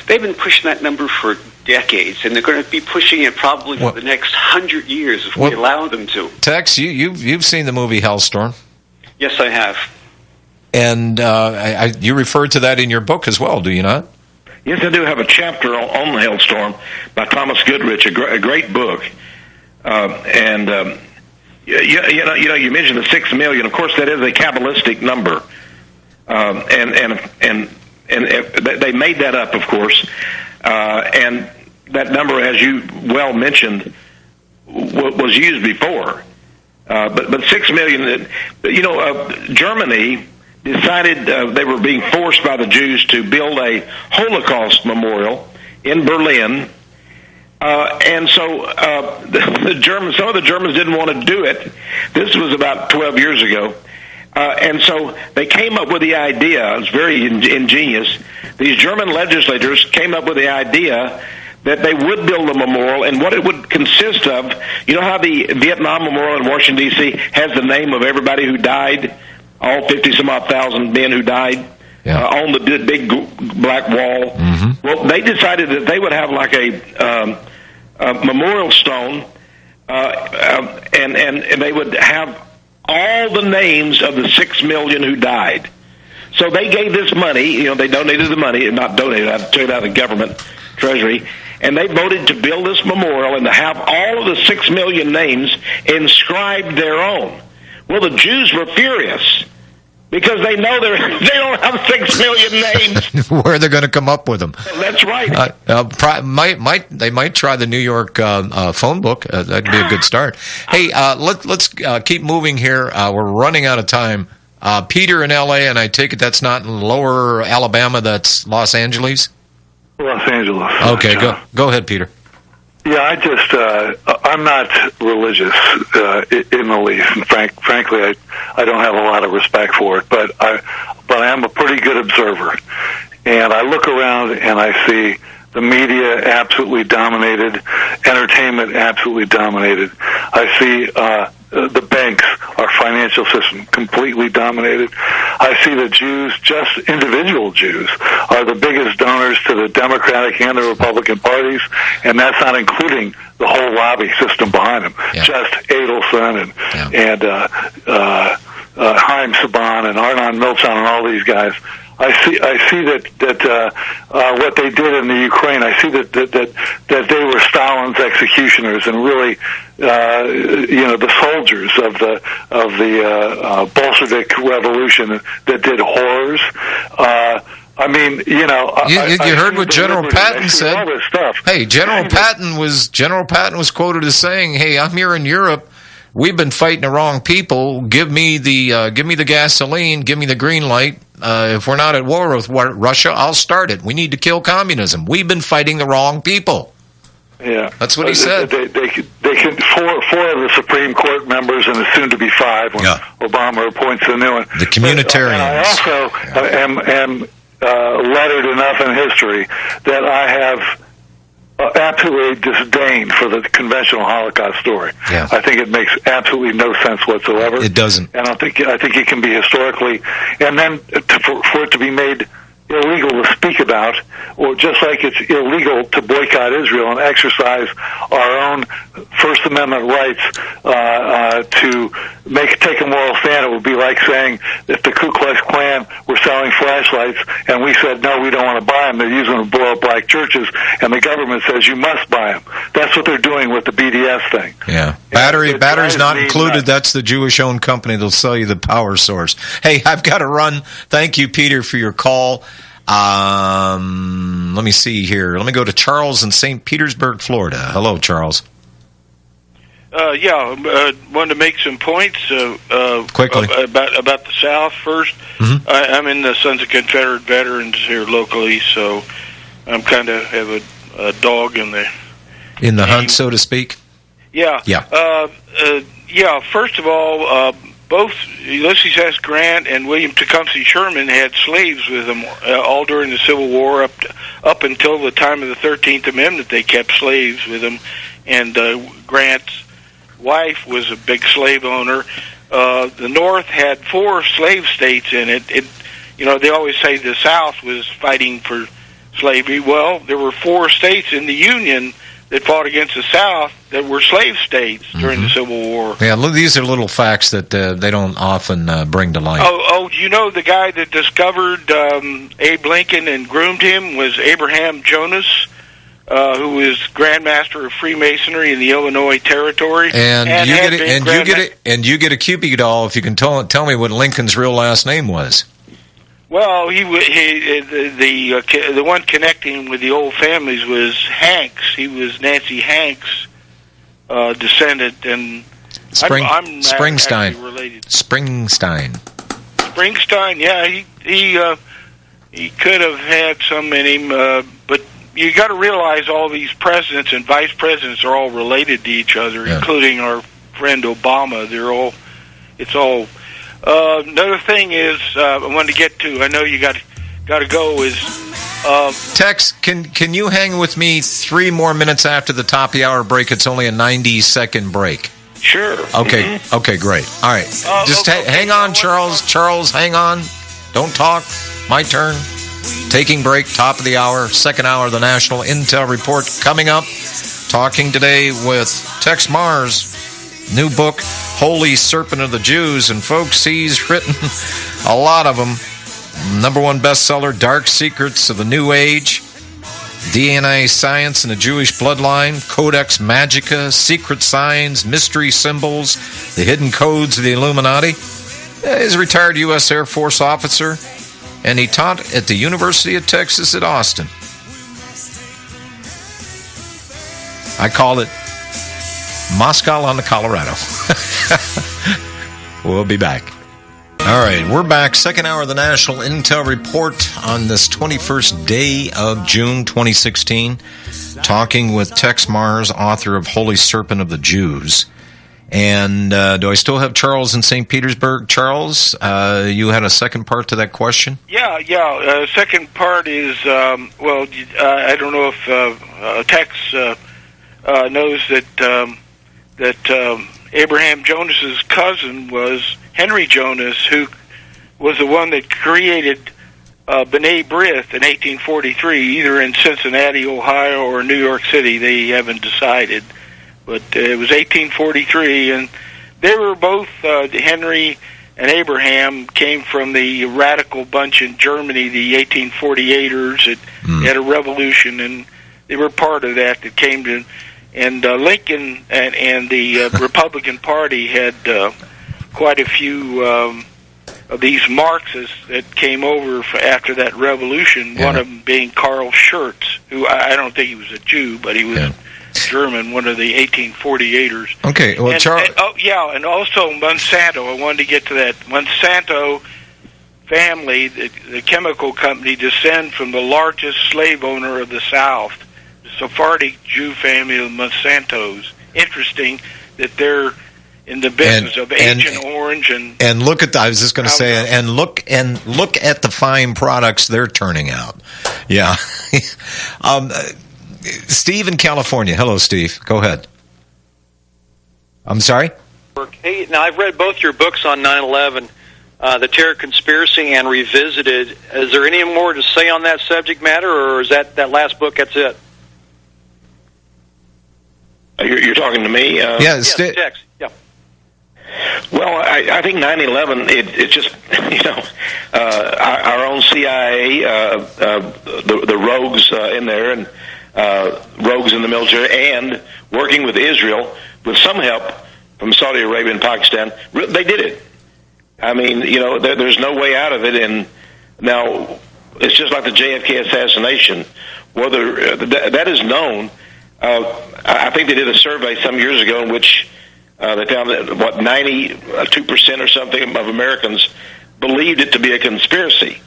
D: They've been pushing that number for decades, and they're going to be pushing it probably for the next 100 years if we allow them to.
A: Tex, you've seen the movie Hellstorm.
D: Yes, I have.
A: And you referred to that in your book as well, do you not?
B: Yes, I do have a chapter on Hellstorm by Thomas Goodrich, a great book. You mentioned the 6 million. Of course, that is a Kabbalistic number, and they made that up, of course. And that number, as you well mentioned, was used before. But 6 million. Germany decided they were being forced by the Jews to build a Holocaust memorial in Berlin. And so some of the Germans didn't want to do it. This was about 12 years ago. And so they came up with the idea. It was very ingenious. These German legislators came up with the idea that they would build a memorial, and what it would consist of. You know how the Vietnam Memorial in Washington, D.C. has the name of everybody who died, all 50-some-odd thousand men who died?
A: Yeah.
B: On the big black wall. Mm-hmm. Well, they decided that they would have like a memorial stone, and they would have all the names of the 6 million who died. So they gave this money. They donated the money, not donated. I took it out of the government treasury, and they voted to build this memorial and to have all of the 6 million names inscribed their own. Well, the Jews were furious, because they know they don't have 6 million names.
A: Where are they going to come up with them?
B: That's right.
A: They might try the New York phone book. That'd be a good start. Hey, let's keep moving here. We're running out of time. Peter in L.A., and I take it that's not in lower Alabama, that's Los Angeles?
E: Los Angeles.
A: Okay, go ahead, Peter.
E: Yeah, I'm not religious in the least. And frankly, I don't have a lot of respect for it, but I am a pretty good observer. And I look around and I see the media absolutely dominated, entertainment absolutely dominated. I see the banks, our financial system, completely dominated. I see the Jews, just individual Jews, are the biggest donors to the Democratic and the Republican parties, and that's not including the whole lobby system behind them.
A: Yeah.
E: Just Adelson and Haim Saban and Arnon Milchan and all these guys. I see that what they did in the Ukraine. I see that they were Stalin's executioners and really, the soldiers of the Bolshevik Revolution that did horrors.
A: You heard what General Patton said.
E: All this stuff.
A: Hey, General Patton was quoted as saying, "Hey, I'm here in Europe. We've been fighting the wrong people. Give me the gasoline. Give me the green light. If we're not at war with Russia, I'll start it. We need to kill communism. We've been fighting the wrong people."
E: Yeah,
A: that's what he said.
E: They can four of the Supreme Court members, and it's soon to be 5 when Obama appoints a new one.
A: The communitarians.
E: And I also am lettered enough in history that I have absolutely disdain for the conventional Holocaust story.
A: Yeah.
E: I think it makes absolutely no sense whatsoever.
A: It doesn't.
E: And I think it can be historically, and then for it to be made illegal to speak about, or just like it's illegal to boycott Israel and exercise our own First Amendment rights to take a moral stand. It would be like saying if the Ku Klux Klan were selling flashlights and we said, no, we don't want to buy them, they're using them to blow up black churches, and the government says you must buy them. That's what they're doing with the BDS thing.
A: Yeah. Battery's not included. That's the Jewish-owned company. They'll sell you the power source. Hey, I've got to run. Thank you, Peter, for your call. Let me see here. Let me go to Charles in St. Petersburg, Florida. Hello, Charles.
F: Wanted to make some points
A: quickly
F: about the South first.
A: Mm-hmm.
F: I'm in the Sons of Confederate Veterans here locally, so I'm kind of have a dog in the
A: hunt, so to speak.
F: Yeah. First of all, both Ulysses S. Grant and William Tecumseh Sherman had slaves with them all during the Civil War up until the time of the 13th Amendment. They kept slaves with them, and Grant's wife was a big slave owner. The North had 4 slave states in it. They always say the South was fighting for slavery. Well, there were 4 states in the Union that fought against the South that were slave states during the Civil War.
A: Yeah, these are little facts that they don't often bring to light.
F: Do you know the guy that discovered Abe Lincoln and groomed him was Abraham Jonas, who was Grand Master of Freemasonry in the Illinois Territory.
A: And you get a Cupid doll if you can tell me what Lincoln's real last name was.
F: Well, the one connecting him with the old families was Hanks. He was Nancy Hanks' descendant, and I'm
A: Springsteen.
F: Related.
A: Springsteen.
F: Yeah, he could have had some in him, but you got to realize all these presidents and vice presidents are all related to each other, including our friend Obama. It's all. Another thing is I wanted to get to. I know you got to go. Is
A: Tex? Can you hang with me 3 more minutes after the top of the hour break? It's only a 90-second break.
F: Sure.
A: Okay.
F: Mm-hmm.
A: Okay. Great. All right. Hang on, Charles. Charles, hang on. Don't talk. My turn. Taking break. Top of the hour. Second hour of the National Intel Report coming up. Talking today with Tex Mars. New book, Holy Serpent of the Jews. And folks, he's written a lot of them. #1 bestseller, Dark Secrets of the New Age, DNA Science and the Jewish Bloodline, Codex Magica, Secret Signs, Mystery Symbols, The Hidden Codes of the Illuminati. He's a retired U.S. Air Force officer, and he taught at the University of Texas at Austin. I call it Moscow on the Colorado. We'll be back. All right, we're back. Second hour of the National Intel Report on this 21st day of June 2016. Talking with Texe Mars, author of Holy Serpent of the Jews. And do I still have Charles in St. Petersburg? Charles, you had a second part to that question?
F: Yeah. Second part is, I don't know if Texe knows that Abraham Jonas's cousin was Henry Jonas, who was the one that created B'nai B'rith in 1843, either in Cincinnati, Ohio, or New York City. They haven't decided. But it was 1843, and they were both, Henry and Abraham came from the radical bunch in Germany, the 1848ers that had a revolution, and they were part of that came to, and Lincoln and the Republican Party had quite a few of these Marxists that came over after that revolution, one of them being Karl Schurz, who I don't think he was a Jew, but he was German, one of the 1848ers.
A: Okay, well, Charles...
F: and also Monsanto. I wanted to get to that. Monsanto family, the chemical company, descend from the largest slave owner of the South, the Sephardic Jew family of Monsantos. Interesting that they're in the business of Agent Orange and
A: look at I was just going to say and look at the fine products they're turning out. Yeah. Steve in California. Hello, Steve. Go ahead. I'm sorry?
C: Hey, now I've read both your books on 9/11, The Terror Conspiracy and Revisited. Is there any more to say on that subject matter, or is that last book, that's it?
B: You're talking to me?
C: Yes, Texe. Yeah.
B: Well, I think 9/11, it's just, our own CIA, the rogues in there, and rogues in the military, and working with Israel with some help from Saudi Arabia and Pakistan, they did it. I mean, there's no way out of it. And now it's just like the JFK assassination. Whether that is known, I think they did a survey some years ago in which they found that 92% or something of Americans believed it to be a conspiracy.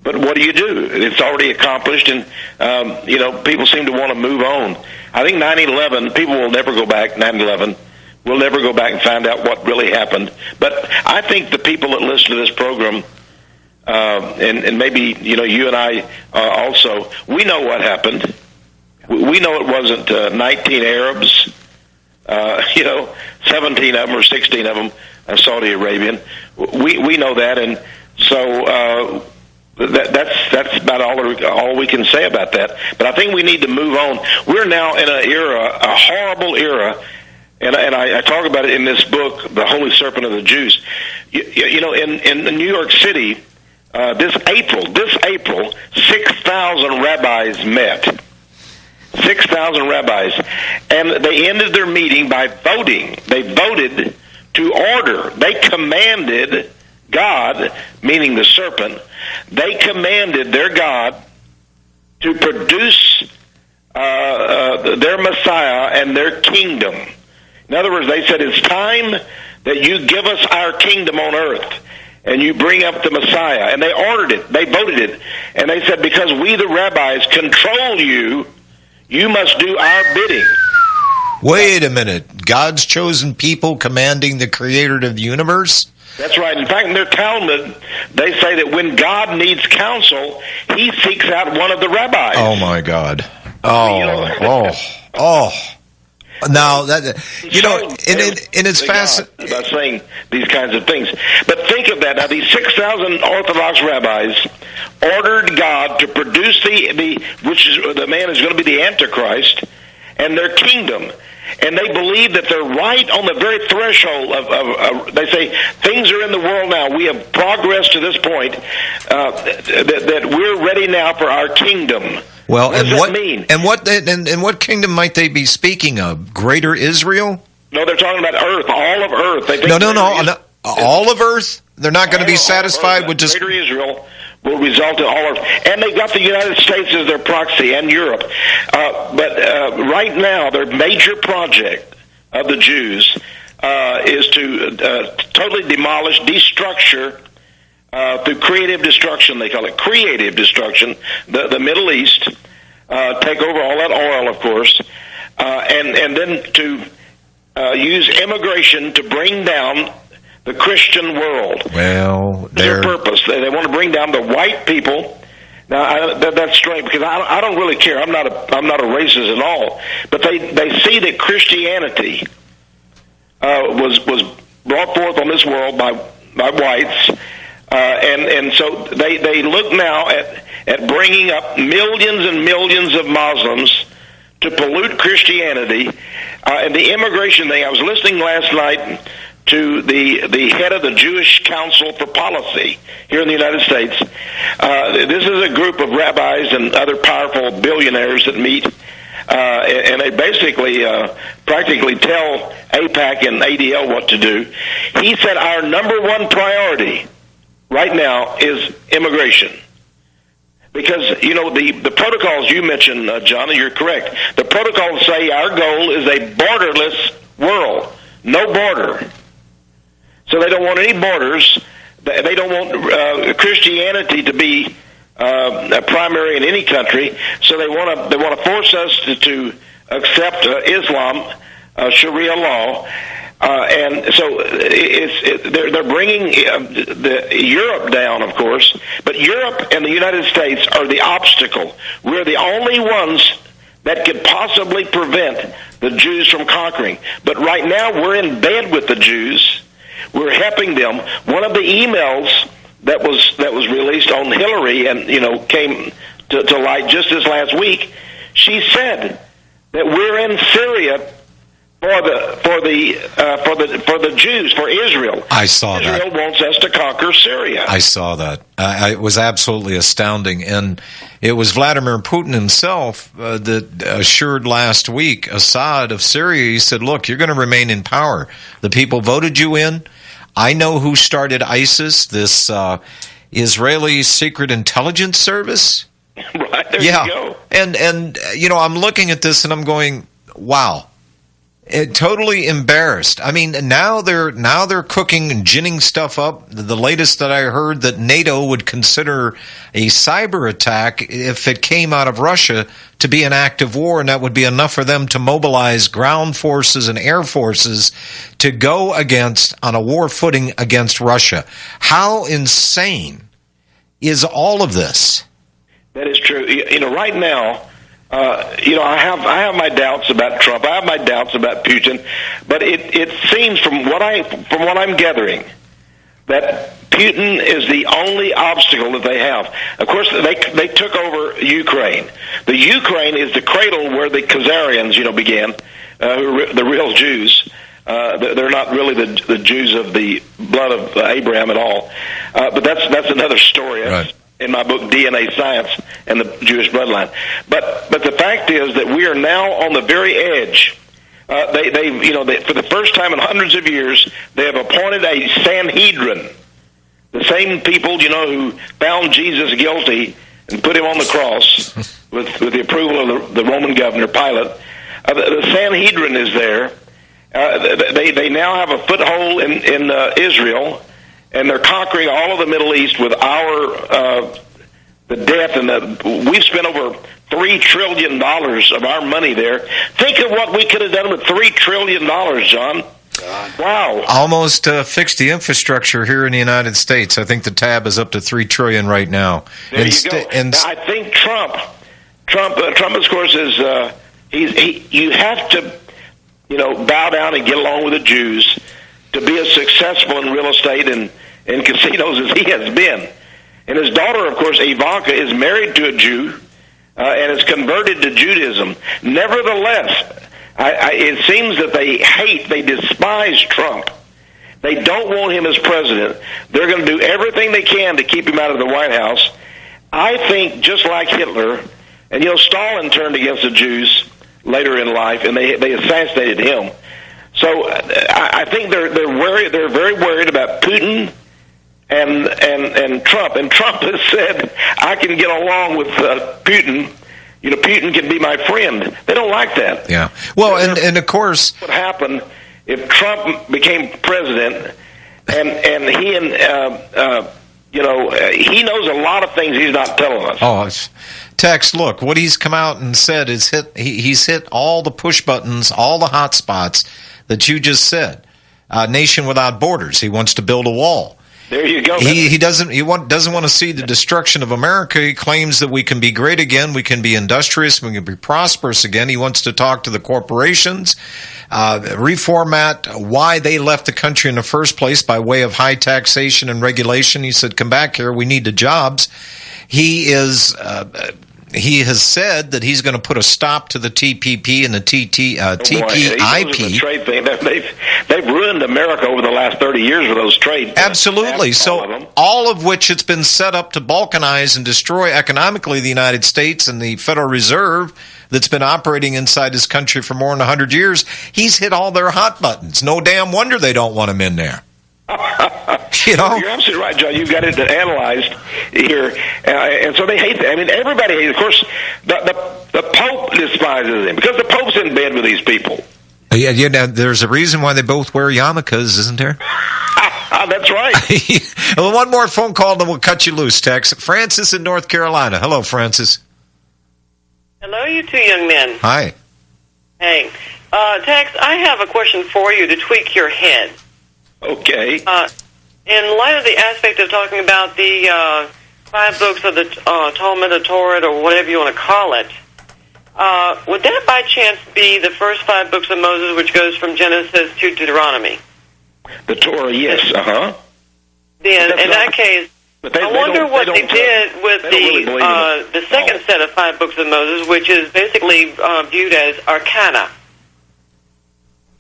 B: But what do? It's already accomplished, and people seem to want to move on. I think 9/11, people will never go back. 9/11, we'll never go back and find out what really happened. But I think the people that listen to this program, and maybe you and I also, we know what happened. We know it wasn't 19 Arabs, 17 of them or 16 of them Saudi Arabian. We know that, and so. That's about all we can say about that. But I think we need to move on. We're now in an era, a horrible era, and I talk about it in this book, The Holy Serpent of the Jews. In New York City, this April, 6,000 rabbis met. 6,000 rabbis, and they ended their meeting by voting. They voted to order. They commanded God, meaning the serpent, they commanded their God to produce their Messiah and their kingdom. In other words, they said, it's time that you give us our kingdom on earth and you bring up the Messiah. And they ordered it. They voted it. And they said, because we, the rabbis, control you, you must do our bidding.
A: Wait a minute. God's chosen people commanding the creator of the universe?
B: That's right. In fact, in their Talmud, they say that when God needs counsel, he seeks out one of the rabbis.
A: Oh, my God. Now, that, and it's fascinating
B: about saying these kinds of things. But think of that. Now, these 6,000 Orthodox rabbis ordered God to produce the man is going to be the Antichrist, and their kingdom. And they believe that they're right on the very threshold of they say, things are in the world now. We have progressed to this point that we're ready now for our kingdom.
A: Well,
B: what does that mean?
A: And what kingdom might they be speaking of? Greater Israel?
B: No, they're talking about Earth, all of Earth. They think
A: no. All of Earth? They're not going to be satisfied with just...
B: Greater Israel will result in all of... And they've got the United States as their proxy, and Europe. But right now, their major project of the Jews is to totally demolish, destructure, through creative destruction. They call it creative destruction. The Middle East, take over all that oil, of course, and then to use immigration to bring down the Christian world.
A: Well,
B: their purpose. They want to bring down the white people. Now that's strange because I don't really care. I'm not a racist at all. But they see that Christianity was brought forth on this world by whites, and so they look now at bringing up millions and millions of Muslims to pollute Christianity, and the immigration thing. I was listening last night to the head of the Jewish Council for Policy here in the United States. This is a group of rabbis and other powerful billionaires that meet, and they basically practically tell AIPAC and ADL what to do. He said our number one priority right now is immigration. Because, the protocols you mentioned, John, and you're correct. The protocols say our goal is a borderless world. No border. So they don't want any borders. They don't want Christianity to be primary in any country. So they want to force us to accept Islam, Sharia law, and so they're bringing Europe down, of course. But Europe and the United States are the obstacle. We're the only ones that could possibly prevent the Jews from conquering. But right now we're in bed with the Jews. We're helping them. One of the emails that was released on Hillary and came to light just this last week, she said that we're in Syria for the Jews, for Israel.
A: I saw that.
B: Israel wants us to conquer Syria.
A: I saw that. It was absolutely astounding, and it was Vladimir Putin himself that assured last week Assad of Syria. He said, "Look, you're going to remain in power. The people voted you in. I know who started ISIS. This Israeli Secret Intelligence Service."
B: Right there, you go.
A: And I'm looking at this and I'm going, wow. Totally embarrassed. I mean, now they're cooking and ginning stuff up. The latest that I heard that NATO would consider a cyber attack if it came out of Russia to be an act of war, and that would be enough for them to mobilize ground forces and air forces to go on a war footing against Russia. How insane is all of this?
B: That is true. Right now, I have my doubts about Trump. I have my doubts about Putin, but it seems from what I'm gathering that Putin is the only obstacle that they have. Of course, they took over Ukraine. The Ukraine is the cradle where the Khazarians, began, the real Jews. They're not really the Jews of the blood of Abraham at all. But that's another story.
A: Right.
B: In my book, DNA Science and the Jewish Bloodline. But the fact is that we are now on the very edge. They for the first time in hundreds of years, they have appointed a Sanhedrin. The same people, who found Jesus guilty and put him on the cross with the approval of the Roman governor, Pilate. The Sanhedrin is there. They now have a foothold in Israel. And they're conquering all of the Middle East with the debt, and we've spent over $3 trillion of our money there. Think of what we could have done with $3 trillion, John. Wow!
A: Almost fixed the infrastructure here in the United States. I think the tab is up to $3 trillion right now.
B: There you go. Now, I think Trump, of course, is you have to bow down and get along with the Jews to be as successful in real estate and casinos as he has been. And his daughter, of course, Ivanka, is married to a Jew and is converted to Judaism. Nevertheless, it seems that they despise Trump. They don't want him as president. They're going to do everything they can to keep him out of the White House. I think just like Hitler, and Stalin turned against the Jews later in life, and they assassinated him. So I think they're worried. They're very worried about Putin and Trump. And Trump has said, "I can get along with Putin. Putin can be my friend." They don't like that.
A: Yeah. Well, and of course,
B: what happened if Trump became president, and he he knows a lot of things he's not telling us.
A: Oh, Tex, look, what he's come out and said is he's hit all the push buttons, all the hot spots that you just said. Nation without borders. He wants to build a wall.
B: There you go.
A: He doesn't want to see the destruction of America. He claims that we can be great again, we can be industrious, we can be prosperous again. He wants to talk to the corporations, reformat why they left the country in the first place by way of high taxation and regulation. He said, "Come back here. We need the jobs." He has said that he's going to put a stop to the TPP and the TPIP.
B: Trade thing. They've ruined America over the last 30 years with those trade.
A: Absolutely. So all of which it's been set up to balkanize and destroy economically the United States and the Federal Reserve that's been operating inside this country for more than 100 years. He's hit all their hot buttons. No damn wonder they don't want him in there.
B: You're absolutely right, John. You've got it analyzed here, and so they hate that. I mean, everybody hates. Of course, the Pope despises him because the Pope's in bed with these people.
A: Yeah. There's a reason why they both wear yarmulkes, isn't there?
B: That's right.
A: Well, one more phone call, then we'll cut you loose, Tex. Francis in North Carolina. Hello, Francis.
G: Hello, you two young men.
A: Hi.
G: Hey, Tex. I have a question for you to tweak your head.
B: Okay.
G: In light of the aspect of talking about the 5 books of the Talmud, Torah, or whatever you want to call it, would that by chance be the first 5 books of Moses, which goes from Genesis to Deuteronomy?
B: The Torah, yes.
G: Then, in that case, I wonder what they did with the second set of 5 books of Moses, which is basically viewed as arcana.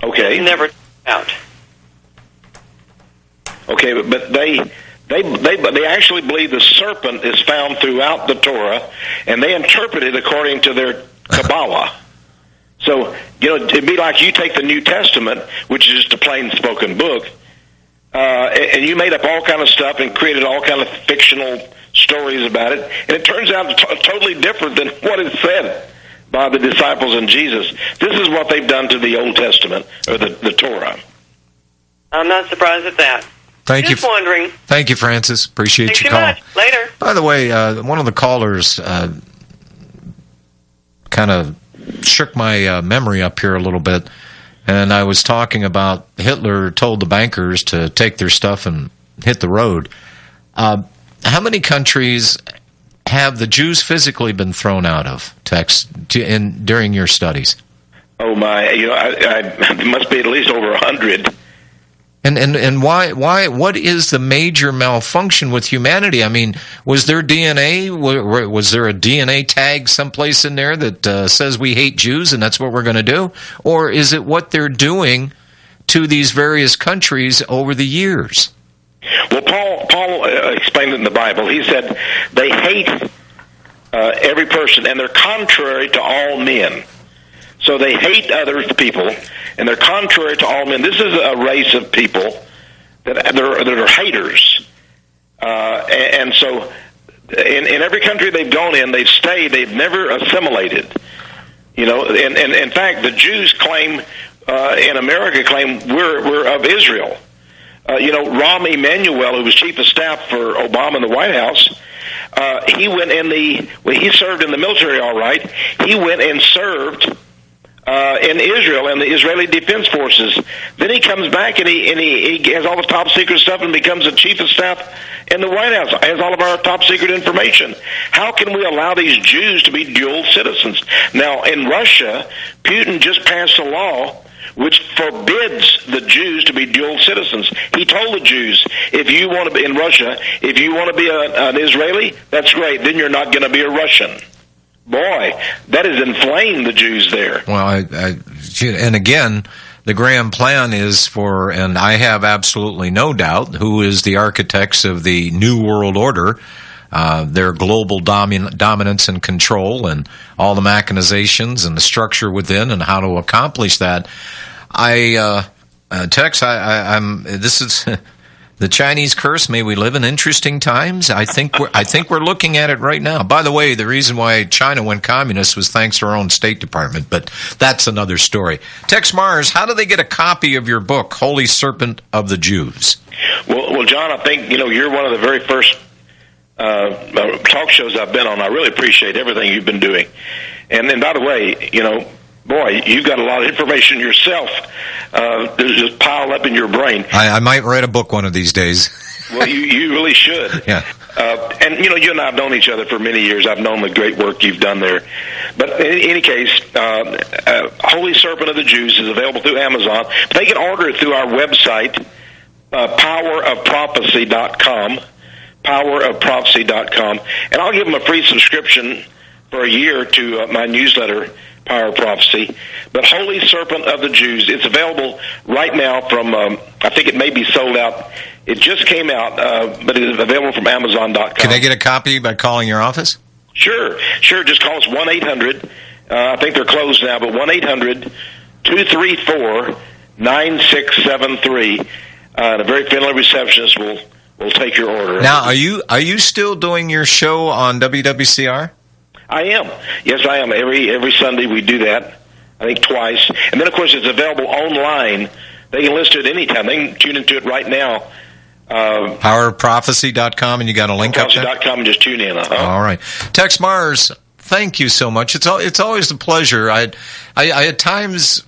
B: Okay.
G: It's never out.
B: Okay, but they actually believe the serpent is found throughout the Torah, and they interpret it according to their Kabbalah. So, it'd be like you take the New Testament, which is just a plain spoken book, and you made up all kind of stuff and created all kind of fictional stories about it, and it turns out totally different than what is said by the disciples and Jesus. This is what they've done to the Old Testament, or the Torah.
G: I'm not surprised at that.
A: Just
G: wondering.
A: Thank you, Francis. Appreciate
G: Thanks
A: your call.
G: Much. Later.
A: By the way, one of the callers kind of shook my memory up here a little bit, and I was talking about Hitler told the bankers to take their stuff and hit the road. How many countries have the Jews physically been thrown out of, Tex, during your studies?
B: Oh my! It must be at least over 100.
A: And why? What is the major malfunction with humanity? I mean, was there DNA? Was there a DNA tag someplace in there that says we hate Jews and that's what we're going to do? Or is it what they're doing to these various countries over the years?
B: Well, Paul explained it in the Bible. He said they hate every person, and they're contrary to all men. So they hate other people, and they're contrary to all men. This is a race of people that are haters. And so in every country they've gone in, they've stayed, they've never assimilated. And in fact, the Jews claim, in America, claim we're of Israel. Rahm Emanuel, who was chief of staff for Obama in the White House, he served in the military all right. He went and served in Israel and the Israeli Defense Forces. Then he comes back and he has all the top secret stuff and becomes the chief of staff in the White House. Has all of our top secret information. How can we allow these Jews to be dual citizens? Now, in Russia, Putin just passed a law which forbids the Jews to be dual citizens. He told the Jews, if you want to be in Russia, if you want to be an Israeli, that's great. Then you're not going to be a Russian. Boy, that has inflamed the Jews there.
A: Well, and again, the grand plan is for, and I have absolutely no doubt, who is the architects of the New World Order, their global dominance and control, and all the machinations and the structure within, and how to accomplish that. Tex, this The Chinese curse, may we live in interesting times. I think we're looking at it right now. By the way, the reason why China went communist was thanks to our own State Department, but that's another story. Tex Mars, how do they get a copy of your book, Holy Serpent of the Jews?
B: Well, John, I think you're one of the very first talk shows I've been on. I really appreciate everything you've been doing. And then, by the way, boy, you've got a lot of information yourself. There's just piled up in your brain.
A: I might write a book one of these days.
B: Well, you really should.
A: Yeah.
B: And you and I have known each other for many years. I've known the great work you've done there. But in any case, Holy Serpent of the Jews is available through Amazon. But they can order it through our website, powerofprophecy.com, powerofprophecy.com. And I'll give them a free subscription for a year to my newsletter, Power of Prophecy. But Holy Serpent of the Jews, it's available right now from, I think it may be sold out. It just came out, but it is available from Amazon.com.
A: Can I get a copy by calling your office?
B: Sure. Just call us 1-800. I think they're closed now, but 1-800-234-9673. And a very friendly receptionist will take your order.
A: Now, are you still doing your show on WWCR?
B: I am. Yes, I am. Every Sunday we do that, I think twice. And then, of course, it's available online. They can listen to it anytime. They can tune into it right now.
A: PowerProphecy.com, and you got a link up there?
B: PowerProphecy.com, and just tune in.
A: All right. Tex Mars, thank you so much. It's always a pleasure. I at times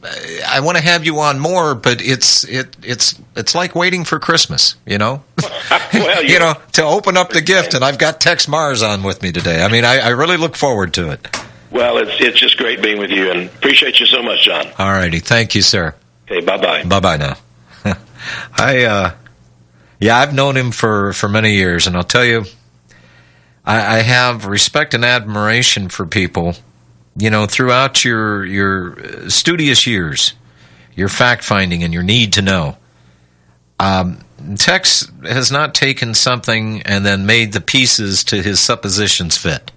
A: I want to have you on more, but it's like waiting for Christmas,
B: Well,
A: to open up the gift, and I've got Tex Mars on with me today. I mean, I really look forward to it.
B: Well, it's just great being with you, and appreciate you so much, John.
A: All righty. Thank you, sir.
B: Okay, bye-bye.
A: Bye-bye now. I've known him for many years, and I'll tell you, I have respect and admiration for people, throughout your studious years, your fact-finding and your need to know. Tex has not taken something and then made the pieces to his suppositions fit.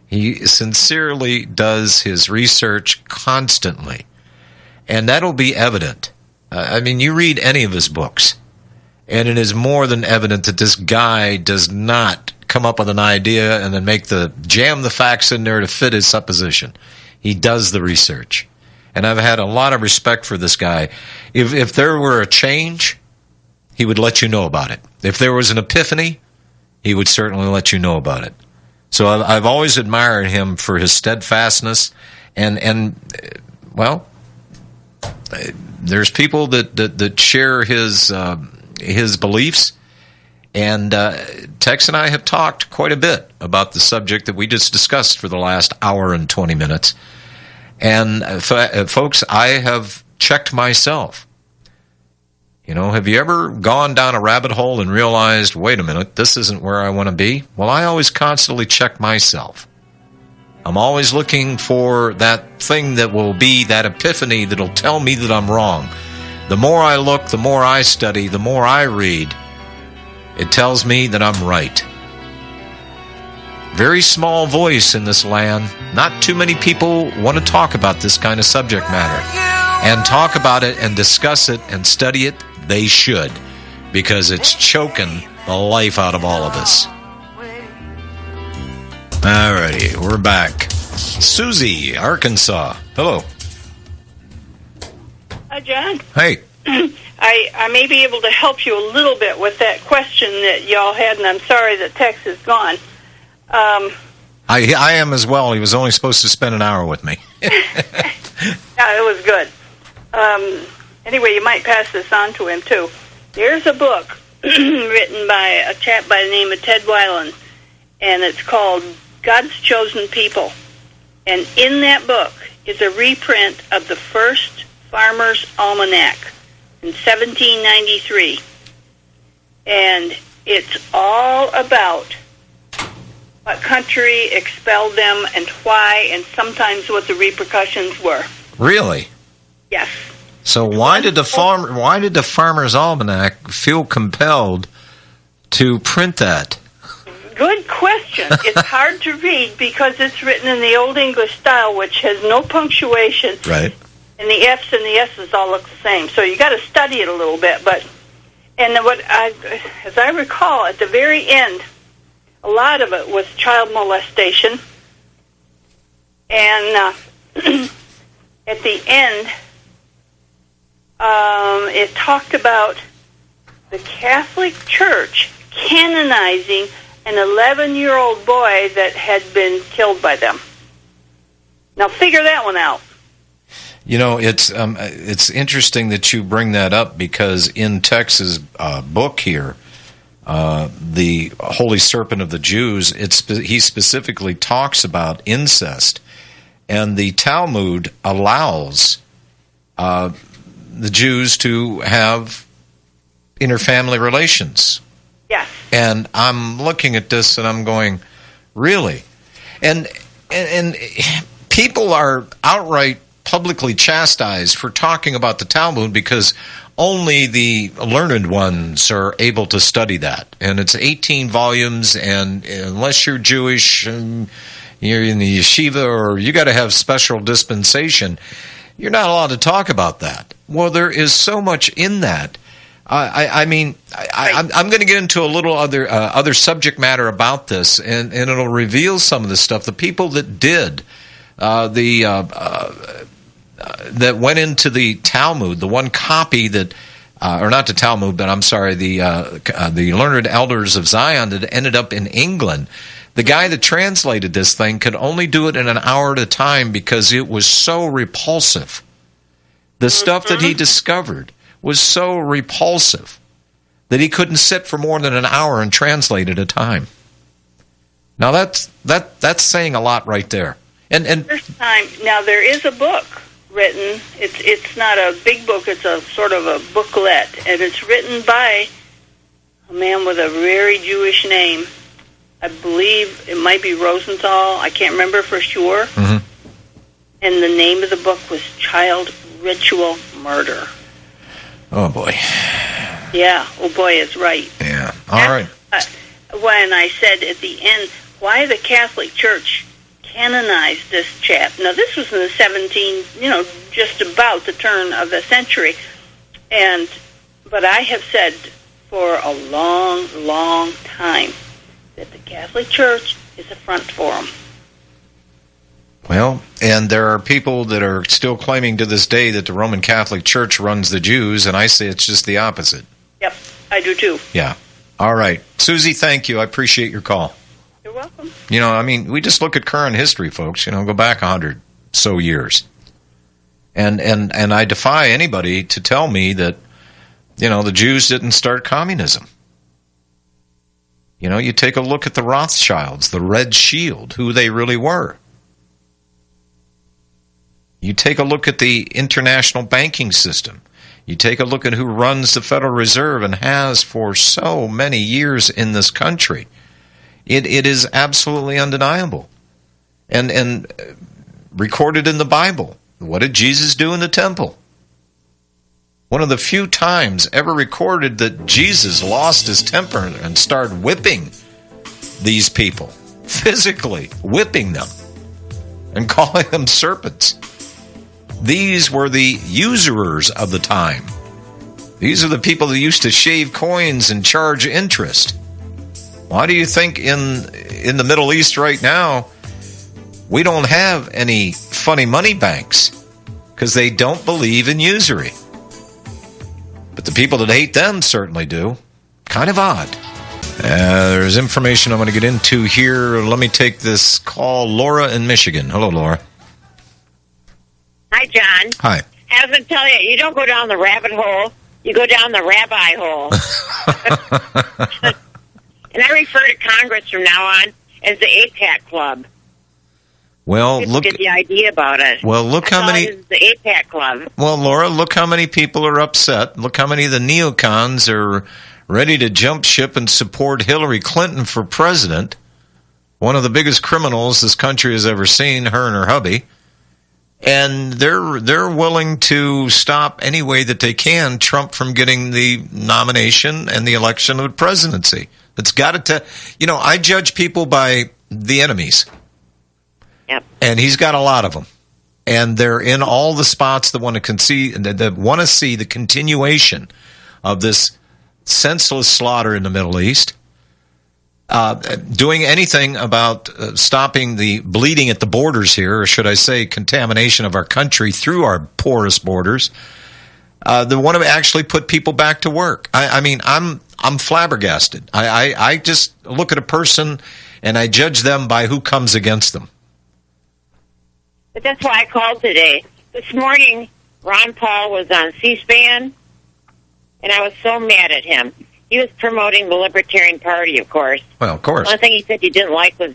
A: He sincerely does his research constantly, and that'll be evident. You read any of his books, and it is more than evident that this guy does not come up with an idea and then jam the facts in there to fit his supposition. He does the research. And I've had a lot of respect for this guy. If there were a change, he would let you know about it. If there was an epiphany, he would certainly let you know about it. So I've always admired him for his steadfastness and there's people that share his beliefs. And Tex and I have talked quite a bit about the subject that we just discussed for the last hour and 20 minutes. And folks, I have checked myself. Have you ever gone down a rabbit hole and realized, wait a minute, this isn't where I want to be? Well, I always constantly check myself. I'm always looking for that thing that will be that epiphany that'll tell me that I'm wrong. The more I look, the more I study, the more I read, it tells me that I'm right. Very small voice in this land. Not too many people want to talk about this kind of subject matter. And talk about it and discuss it and study it, they should. Because it's choking the life out of all of us. Alrighty, we're back. Susie, Arkansas. Hello.
H: Hi, John.
A: Hey.
H: I may be able to help you a little bit with that question that y'all had, and I'm sorry that Tex is gone.
A: I am as well. He was only supposed to spend an hour with me.
H: Yeah, it was good. Anyway, you might pass this on to him, too. There's a book written by a chap by the name of Ted Weiland, and it's called God's Chosen People. And in that book is a reprint of the first Farmer's Almanac in 1793. And it's all about what country expelled them and why, and sometimes what the repercussions were.
A: Really?
H: Yes.
A: So why did the Farmer's Almanac feel compelled to print that?
H: Good question. It's hard to read because it's written in the Old English style, which has no punctuation.
A: Right.
H: And the F's and the S's all look the same. So you got to study it a little bit. But And as I recall, at the very end, a lot of it was child molestation. And at the end, it talked about the Catholic Church canonizing an 11-year-old boy that had been killed by them. Now, figure that one out.
A: You know, it's interesting that you bring that up, because in Texe's book here, The Holy Serpent of the Jews, he specifically talks about incest, and the Talmud allows the Jews to have interfamily relations.
H: Yes.
A: And I'm looking at this and I'm going, really? And people are outright publicly chastised for talking about the Talmud because only the learned ones are able to study that. And it's 18 volumes, and unless you're Jewish and you're in the yeshiva or you got to have special dispensation, you're not allowed to talk about that. Well, there is so much in that. I'm going to get into a little other subject matter about this, and it'll reveal some of the stuff. The people that did that went into the Talmud, the one copy that, or not the Talmud, but I'm sorry, the Learned Elders of Zion that ended up in England. The guy that translated this thing could only do it in an hour at a time because it was so repulsive. The stuff that he discovered was so repulsive that he couldn't sit for more than an hour and translate at a time. Now that's saying a lot right there. And
H: first time. Now there is a book written. It's not a big book. It's a sort of a booklet, and it's written by a man with a very Jewish name. I believe it might be Rosenthal. I can't remember for sure. Mm-hmm. And the name of the book was Child Ritual Murder.
A: Oh, boy.
H: Yeah. Oh, boy is right.
A: Yeah. All right.
H: When I said at the end, why the Catholic Church canonized this chap. Now, this was in the just about the turn of the century. But I have said for a long, long time that the Catholic Church is a front for them.
A: Well, and there are people that are still claiming to this day that the Roman Catholic Church runs the Jews, and I say it's just the opposite.
H: Yep, I do too.
A: Yeah. All right. Susie, thank you. I appreciate your call.
H: You're welcome.
A: We just look at current history, folks. Go back 100 so years. And I defy anybody to tell me that, the Jews didn't start communism. You take a look at the Rothschilds, the Red Shield, who they really were. You take a look at the international banking system. You take a look at who runs the Federal Reserve and has for so many years in this country. It is absolutely undeniable. And recorded in the Bible. What did Jesus do in the temple? One of the few times ever recorded that Jesus lost his temper and started whipping these people, physically whipping them and calling them serpents. These were the usurers of the time. These are the people that used to shave coins and charge interest. Why do you think in the Middle East right now we don't have any funny money banks? Because they don't believe in usury. But the people that hate them certainly do. Kind of odd. There's information I'm going to get into here. Let me take this call. Laura in Michigan. Hello, Laura.
I: Hi, John.
A: Hi.
I: I was going to tell you, you don't go down the rabbit hole. You go down the rabbi hole. And I refer to Congress from now on as the APAC Club.
A: Well,
I: just get the idea about it.
A: Well, look how many.
I: It's the APAC Club.
A: Well, Laura, look how many people are upset. Look how many of the neocons are ready to jump ship and support Hillary Clinton for president. One of the biggest criminals this country has ever seen, her and her hubby. And they're willing to stop any way that they can Trump from getting the nomination and the election of the presidency. It's got to, I judge people by the enemies.
I: Yep.
A: And he's got a lot of them. And they're in all the spots that want to see the continuation of this senseless slaughter in the Middle East, doing anything about stopping the bleeding at the borders here, or should I say contamination of our country through our porous borders. They want to actually put people back to work. I mean, I'm flabbergasted. I just look at a person and I judge them by who comes against them.
I: But that's why I called today. This morning, Ron Paul was on C-SPAN, and I was so mad at him. He was promoting the Libertarian Party, of course.
A: Well, of course.
I: One thing he said he didn't like was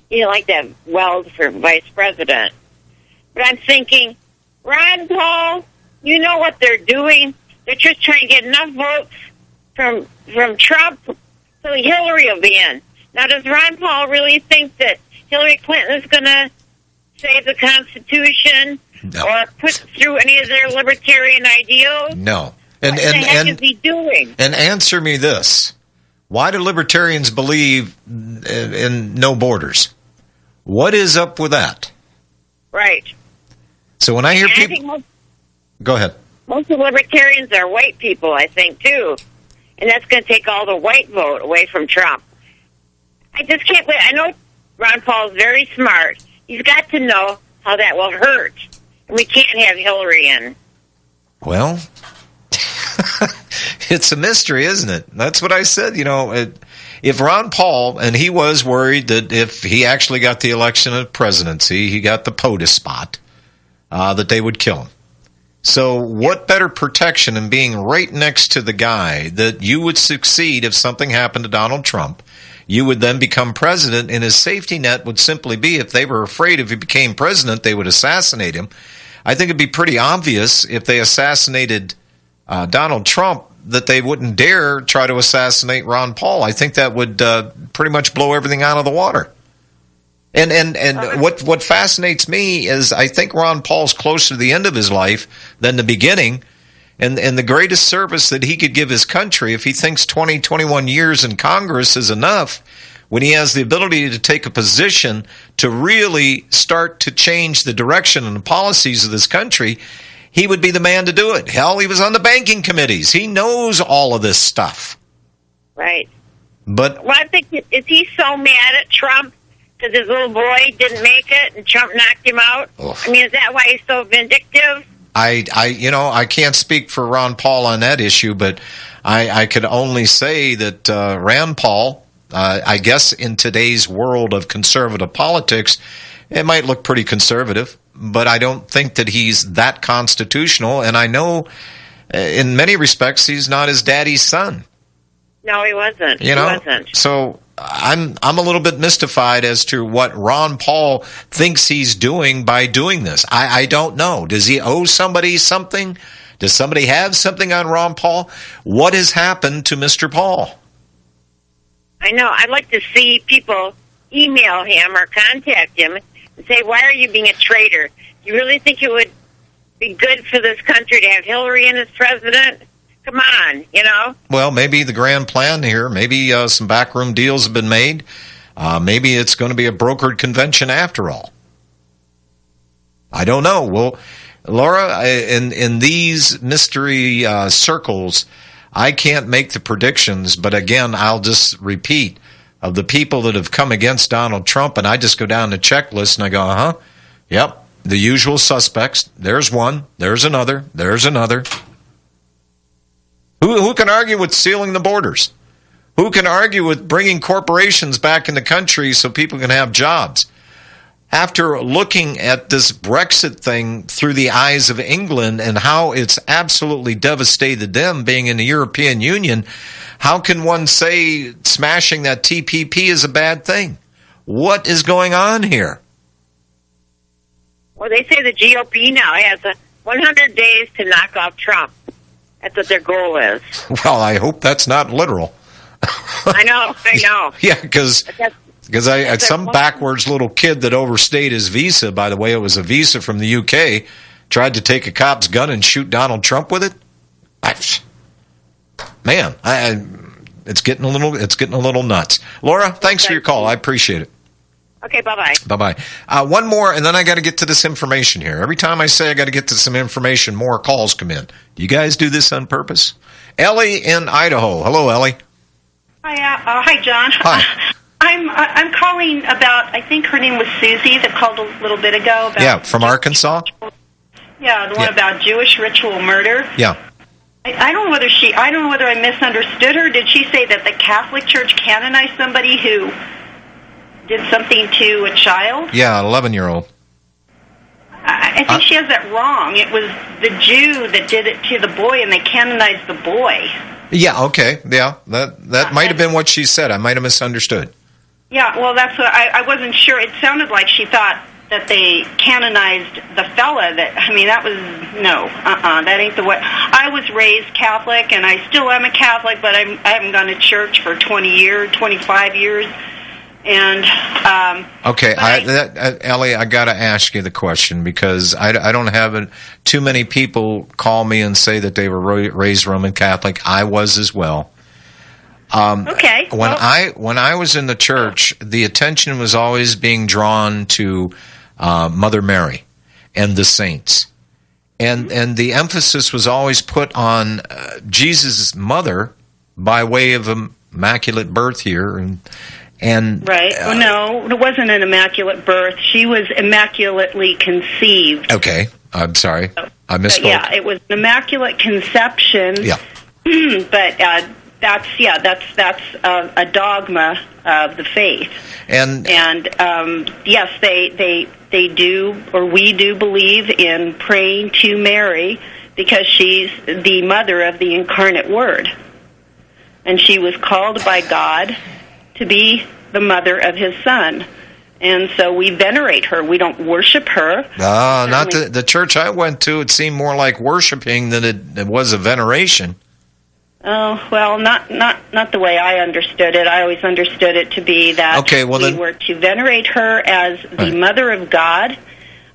I: he didn't like that Weld for vice president. But I'm thinking, Ron Paul, you know what they're doing? They're just trying to get enough votes from Trump so Hillary will be in. Now, does Ron Paul really think that Hillary Clinton is going to save the Constitution or put through any of their libertarian ideals?
A: No.
I: What the heck is he doing?
A: And answer me this. Why do libertarians believe in no borders? What is up with that?
I: Right.
A: So when I hear
I: and
A: people... Go ahead.
I: Most of the libertarians are white people, I think, too. And that's going to take all the white vote away from Trump. I just can't wait. I know Ron Paul's very smart. He's got to know how that will hurt. And we can't have Hillary in.
A: Well, it's a mystery, isn't it? That's what I said. You know, if Ron Paul, and he was worried that if he actually got the election of presidency, he got the POTUS spot, that they would kill him. So what better protection than being right next to the guy that you would succeed if something happened to Donald Trump? You would then become president, and his safety net would simply be if they were afraid if he became president, they would assassinate him. I think it'd be pretty obvious if they assassinated Donald Trump that they wouldn't dare try to assassinate Ron Paul. I think that would pretty much blow everything out of the water. And what fascinates me is I think Ron Paul's closer to the end of his life than the beginning. And the greatest service that he could give his country, if he thinks 20, 21 years in Congress is enough, when he has the ability to take a position to really start to change the direction and the policies of this country, he would be the man to do it. Hell, he was on the banking committees. He knows all of this stuff.
I: Right.
A: But
I: well, I think, is he so mad at Trump because his little boy didn't make it and Trump knocked him out?
A: Ugh.
I: I mean, is that why he's so vindictive?
A: I can't speak for Ron Paul on that issue, but I could only say that Rand Paul, I guess in today's world of conservative politics, it might look pretty conservative, but I don't think that he's that constitutional, and I know in many respects he's not his daddy's son.
I: No, he wasn't.
A: He
I: wasn't.
A: So I'm a little bit mystified as to what Ron Paul thinks he's doing by doing this. I don't know. Does he owe somebody something? Does somebody have something on Ron Paul? What has happened to Mr. Paul?
I: I know. I'd like to see people email him or contact him and say, why are you being a traitor? Do you really think it would be good for this country to have Hillary in as president? Come on, you know? Well,
A: maybe the grand plan here, maybe some backroom deals have been made. Maybe it's going to be a brokered convention after all. I don't know. Well, Laura, in these mystery circles, I can't make the predictions, but again, I'll just repeat, of the people that have come against Donald Trump, and I just go down the checklist and I go, yep, the usual suspects. There's one, there's another, there's another. Who can argue with sealing the borders? Who can argue with bringing corporations back in the country so people can have jobs? After looking at this Brexit thing through the eyes of England and how it's absolutely devastated them being in the European Union, how can one say smashing that TPP is a bad thing? What is going on here?
I: Well, they say the GOP now has 100 days to knock off Trump. That's what their goal is.
A: Well, I hope that's not literal.
I: I know.
A: Yeah, because I had some backwards little kid that overstayed his visa. By the way, it was a visa from the UK. Tried to take a cop's gun and shoot Donald Trump with it. It's getting a little nuts. Laura, thanks for your call. I appreciate it.
I: Okay, bye-bye.
A: Bye-bye. One more, and then I got to get to this information here. Every time I say I got to get to some information, more calls come in. Do you guys do this on purpose? Ellie in Idaho. Hello, Ellie.
J: Hi, John.
A: Hi.
J: I'm calling about. I think her name was Susie that called a little bit ago. About
A: From Arkansas.
J: Yeah, the one about Jewish ritual murder.
A: Yeah.
J: I don't know whether I don't know whether I misunderstood her. Did she say that the Catholic Church canonized somebody who did something to a child?
A: Yeah, an 11-year-old.
J: I think she has that wrong. It was the Jew that did it to the boy, and they canonized the boy.
A: Yeah, okay. Yeah, that might have been what she said. I might have misunderstood.
J: Yeah, well, that's what I wasn't sure. It sounded like she thought that they canonized the fella that was that ain't the way. I was raised Catholic, and I still am a Catholic, but I haven't gone to church for 25 years. And
A: okay, Ellie, I got to ask you the question because I don't have too many people call me and say that they were raised Roman Catholic. I was as well.
J: Okay.
A: When I was in the church, the attention was always being drawn to Mother Mary and the saints, and the emphasis was always put on Jesus' mother by way of immaculate birth here, and
J: right. No, it wasn't an immaculate birth. She was immaculately conceived.
A: Okay, I'm sorry, I misspoke.
J: Yeah, it was an immaculate conception.
A: Yeah,
J: but that's a dogma of the faith.
A: And
J: yes, they do, or we do believe in praying to Mary because she's the mother of the incarnate Word, and she was called by God to be the mother of His Son. And so we venerate her. We don't worship her.
A: Not the church I went to. It seemed more like worshiping than it was a veneration.
J: Oh, well, not the way I understood it. I always understood it to be that we were to venerate her as the Mother of God.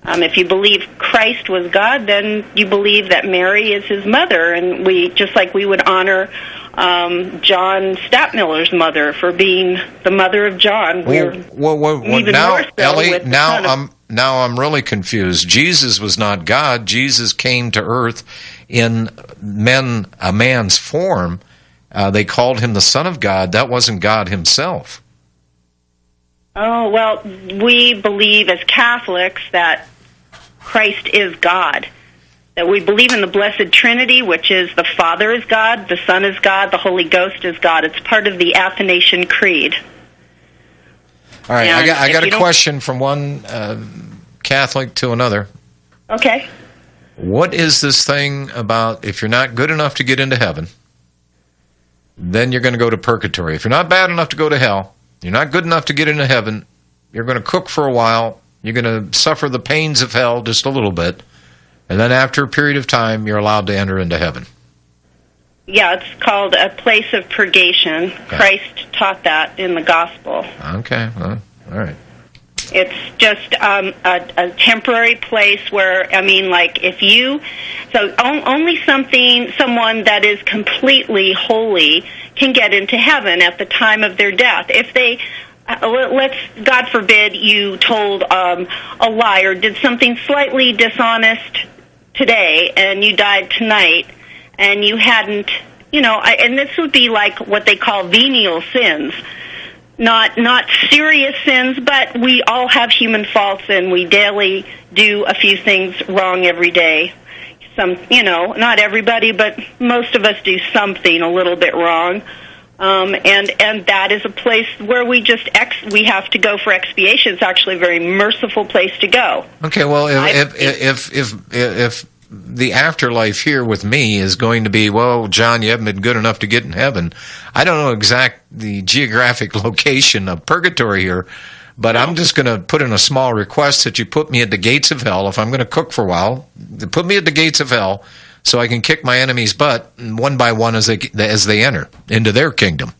J: If you believe Christ was God, then you believe that Mary is His mother, and just like we would honor John Stadtmiller's mother for being the mother of John.
A: Now, Ellie, now I'm really confused. Jesus was not God. Jesus came to earth in a man's form. They called Him the Son of God. That wasn't God Himself.
J: Oh, well, we believe as Catholics that Christ is God. That we believe in the Blessed Trinity, which is the Father is God, the Son is God, the Holy Ghost is God. It's part of the Athanasian Creed.
A: All right, I got a question from one Catholic to another.
J: Okay.
A: What is this thing about if you're not good enough to get into heaven, then you're going to go to purgatory? If you're not bad enough to go to hell, you're not good enough to get into heaven, you're going to cook for a while, you're going to suffer the pains of hell just a little bit, and then after a period of time, you're allowed to enter into heaven.
J: Yeah, it's called a place of purgation. Okay. Christ taught that in the gospel.
A: Okay, well, all right.
J: It's just a temporary place where, only someone that is completely holy can get into heaven at the time of their death. If they, God forbid, you told a lie or did something slightly dishonest today and you died tonight and you hadn't, and this would be like what they call venial sins. Not serious sins, but we all have human faults, and we daily do a few things wrong every day. Not everybody, but most of us do something a little bit wrong. And that is a place where we have to go for expiation. It's actually a very merciful place to go.
A: Okay, well, if the afterlife here with me is going to be, well, John, you haven't been good enough to get in heaven. I don't know the geographic location of purgatory here, but I'm just going to put in a small request that you put me at the gates of hell. If I'm going to cook for a while, put me at the gates of hell so I can kick my enemy's butt one by one as they enter into their kingdom.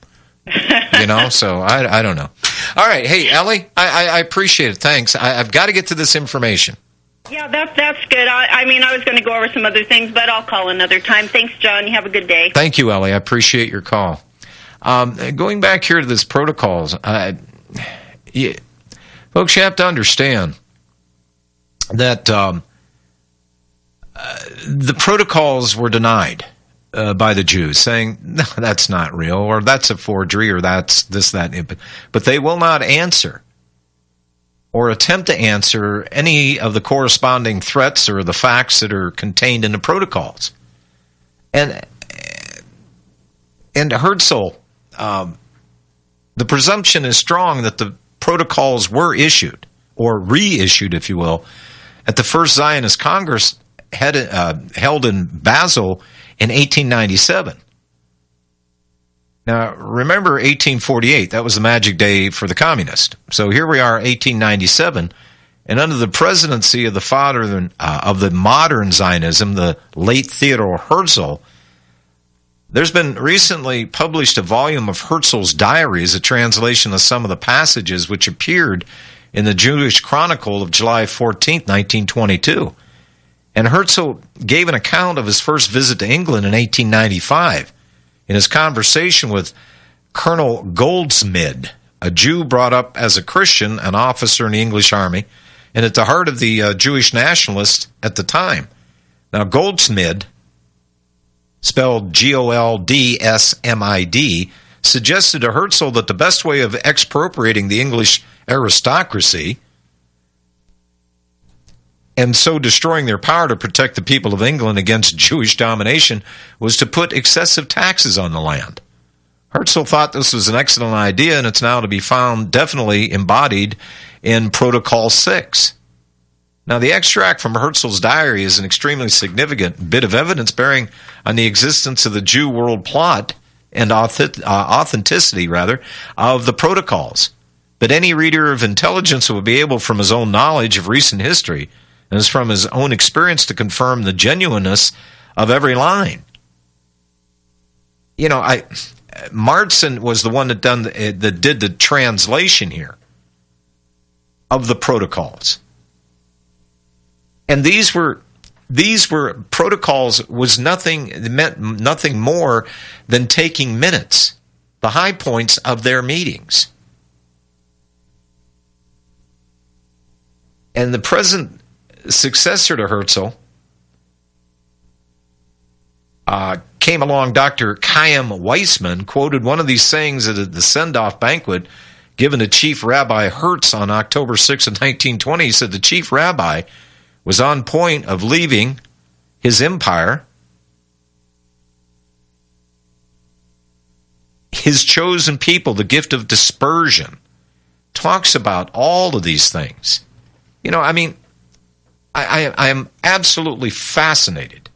A: So I don't know. All right. Hey, Ellie, I appreciate it. Thanks. I've got to get to this information.
J: Yeah, that's good. I was going to go over some other things, but I'll call another time. Thanks, John. You have a good day.
A: Thank you, Ellie. I appreciate your call. Going back here to this protocols, folks, you have to understand that the protocols were denied. by the Jews, saying, no, that's not real, or that's a forgery, or that's this, that. But they will not answer or attempt to answer any of the corresponding threats or the facts that are contained in the protocols. And Herzl, the presumption is strong that the protocols were issued, or reissued, if you will, at the First Zionist Congress held in Basel in 1897. Now, remember 1848, that was the magic day for the communists. So here we are, 1897, and under the presidency of the father of the modern Zionism, the late Theodor Herzl, there's been recently published a volume of Herzl's diaries, a translation of some of the passages which appeared in the Jewish Chronicle of July 14, 1922. And Herzl gave an account of his first visit to England in 1895 in his conversation with Colonel Goldsmid, a Jew brought up as a Christian, an officer in the English army, and at the heart of the Jewish nationalists at the time. Now, Goldsmid, spelled Goldsmid, suggested to Herzl that the best way of expropriating the English aristocracy and so destroying their power to protect the people of England against Jewish domination was to put excessive taxes on the land. Herzl thought this was an excellent idea, and it's now to be found definitely embodied in Protocol 6. Now, the extract from Herzl's diary is an extremely significant bit of evidence bearing on the existence of the Jew world plot and authenticity, of the protocols. But any reader of intelligence will be able, from his own knowledge of recent history, and is from his own experience, to confirm the genuineness of every line. You know, Martzen was the one that did the translation here of the protocols. And these were protocols meant nothing more than taking minutes, the high points of their meetings. And the present successor to Herzl came along, Dr. Chaim Weissman, quoted one of these sayings at the send-off banquet given to Chief Rabbi Hertz on October 6 of 1920. He said the Chief Rabbi was on point of leaving his empire. His chosen people, the gift of dispersion, talks about all of these things. You know, I mean, I am absolutely fascinated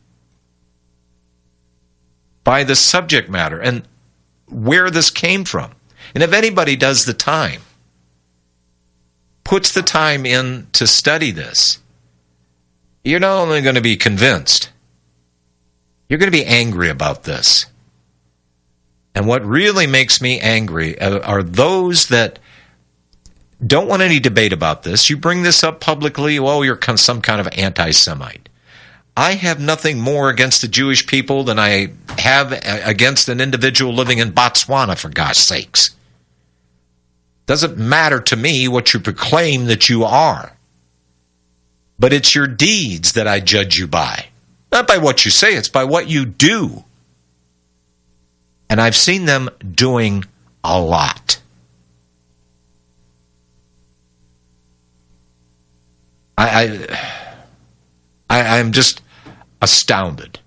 A: by the subject matter and where this came from. And if anybody does the time, puts the time in to study this, you're not only going to be convinced, you're going to be angry about this. And what really makes me angry are those that don't want any debate about this. You bring this up publicly, well, you're some kind of anti-Semite. I have nothing more against the Jewish people than I have against an individual living in Botswana, for gosh sakes. Doesn't matter to me what you proclaim that you are. But it's your deeds that I judge you by. Not by what you say, it's by what you do. And I've seen them doing a lot. I'm just astounded.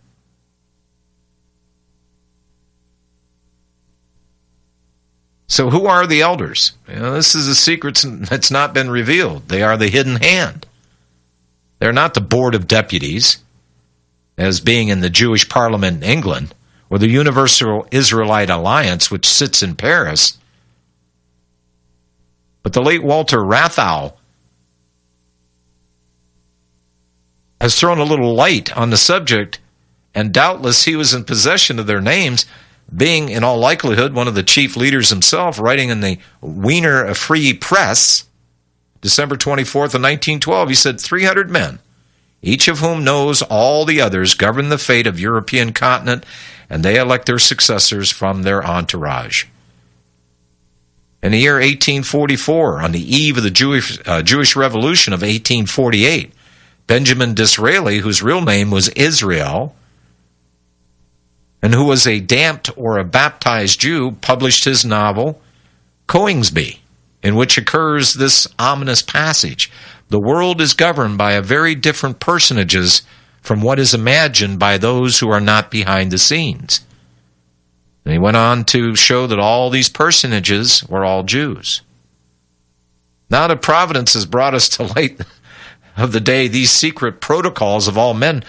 A: So who are the elders? You know, this is a secret that's not been revealed. They are the hidden hand. They're not the Board of Deputies, as being in the Jewish Parliament in England, or the Universal Israelite Alliance, which sits in Paris. But the late Walter Rathau has thrown a little light on the subject, and doubtless he was in possession of their names, being in all likelihood one of the chief leaders himself, writing in the Wiener Free Press, December 24th of 1912, he said, 300 men, each of whom knows all the others, govern the fate of European continent, and they elect their successors from their entourage. In the year 1844, on the eve of the Jewish Revolution of 1848, Benjamin Disraeli, whose real name was Israel, and who was a damned or a baptized Jew, published his novel, Coingsby, in which occurs this ominous passage. The world is governed by a very different personages from what is imagined by those who are not behind the scenes. And he went on to show that all these personages were all Jews. Now that Providence has brought us to light of the day, these secret protocols of all men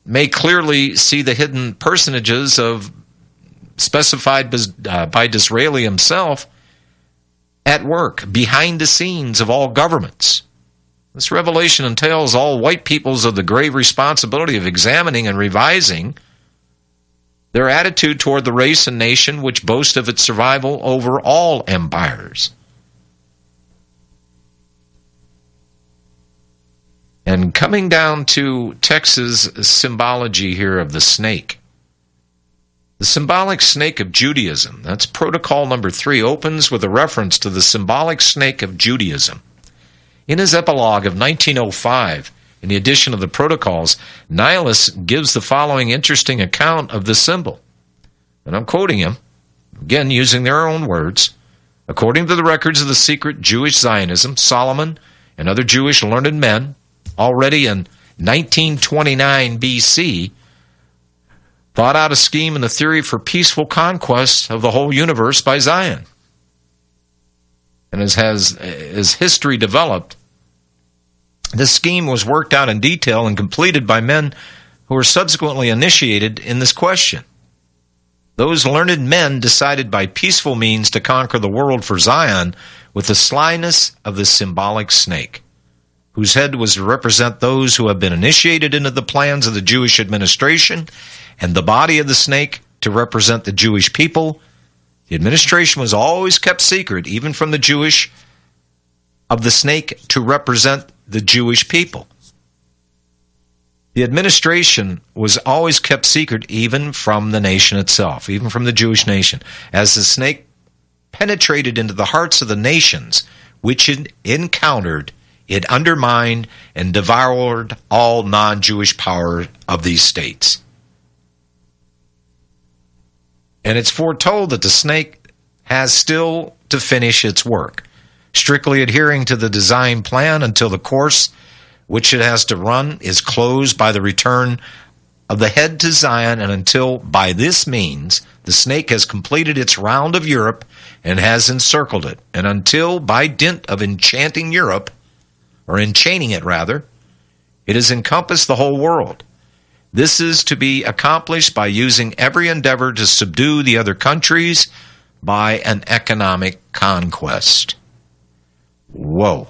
A: may clearly see the hidden personages of specified by Disraeli himself at work behind the scenes of all governments. This revelation entails all white peoples of the grave responsibility of examining and revising their attitude toward the race and nation which boast of its survival over all empires. And coming down to Texe's symbology here of the snake. The symbolic snake of Judaism, that's protocol number 3, opens with a reference to the symbolic snake of Judaism. In his epilogue of 1905, in the edition of the Protocols, Nihilus gives the following interesting account of the symbol. And I'm quoting him, again using their own words. According to the records of the secret Jewish Zionism, Solomon and other Jewish learned men, already in 1929 BC, thought out a scheme and a theory for peaceful conquest of the whole universe by Zion. And as history developed, this scheme was worked out in detail and completed by men who were subsequently initiated in this question. Those learned men decided by peaceful means to conquer the world for Zion with the slyness of the symbolic snake, whose head was to represent those who have been initiated into the plans of the Jewish administration, and the body of the snake to represent the Jewish people. The administration was always kept secret, even from the Jewish, of the snake to represent the Jewish people. The administration was always kept secret even from the nation itself, even from the Jewish nation. As the snake penetrated into the hearts of the nations which it encountered, it undermined and devoured all non-Jewish power of these states. And it's foretold that the snake has still to finish its work, strictly adhering to the design plan until the course which it has to run is closed by the return of the head to Zion, and until by this means the snake has completed its round of Europe and has encircled it, and until by dint of enchanting Europe, or enchaining it rather, it has encompassed the whole world. This is to be accomplished by using every endeavor to subdue the other countries by an economic conquest. Whoa.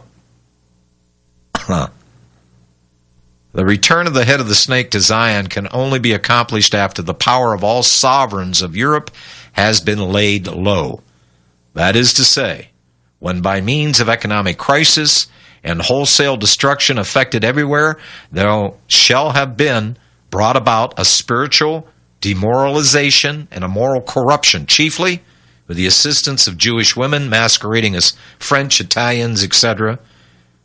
A: The return of the head of the snake to Zion can only be accomplished after the power of all sovereigns of Europe has been laid low. That is to say, when by means of economic crisis and wholesale destruction effected everywhere, there shall have been brought about a spiritual demoralization and a moral corruption, chiefly with the assistance of Jewish women masquerading as French, Italians, etc.,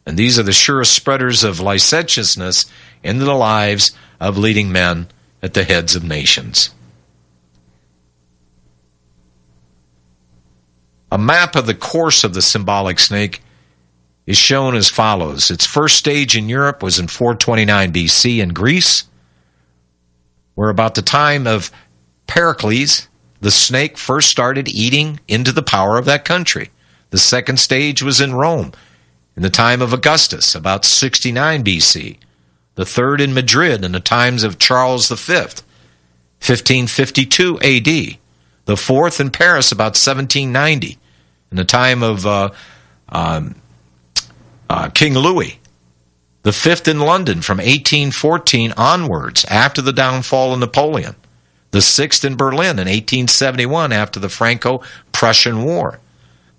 A: and these are the surest spreaders of licentiousness into the lives of leading men at the heads of nations. A map of the course of the symbolic snake is shown as follows. Its first stage in Europe was in 429 BC in Greece, where about the time of Pericles, the snake first started eating into the power of that country. The second stage was in Rome, in the time of Augustus, about 69 BC. The third in Madrid in the times of Charles V, 1552 AD. The fourth in Paris, about 1790, in the time of King Louis. The fifth in London from 1814 onwards, after the downfall of Napoleon. The sixth in Berlin in 1871, after the Franco-Prussian War.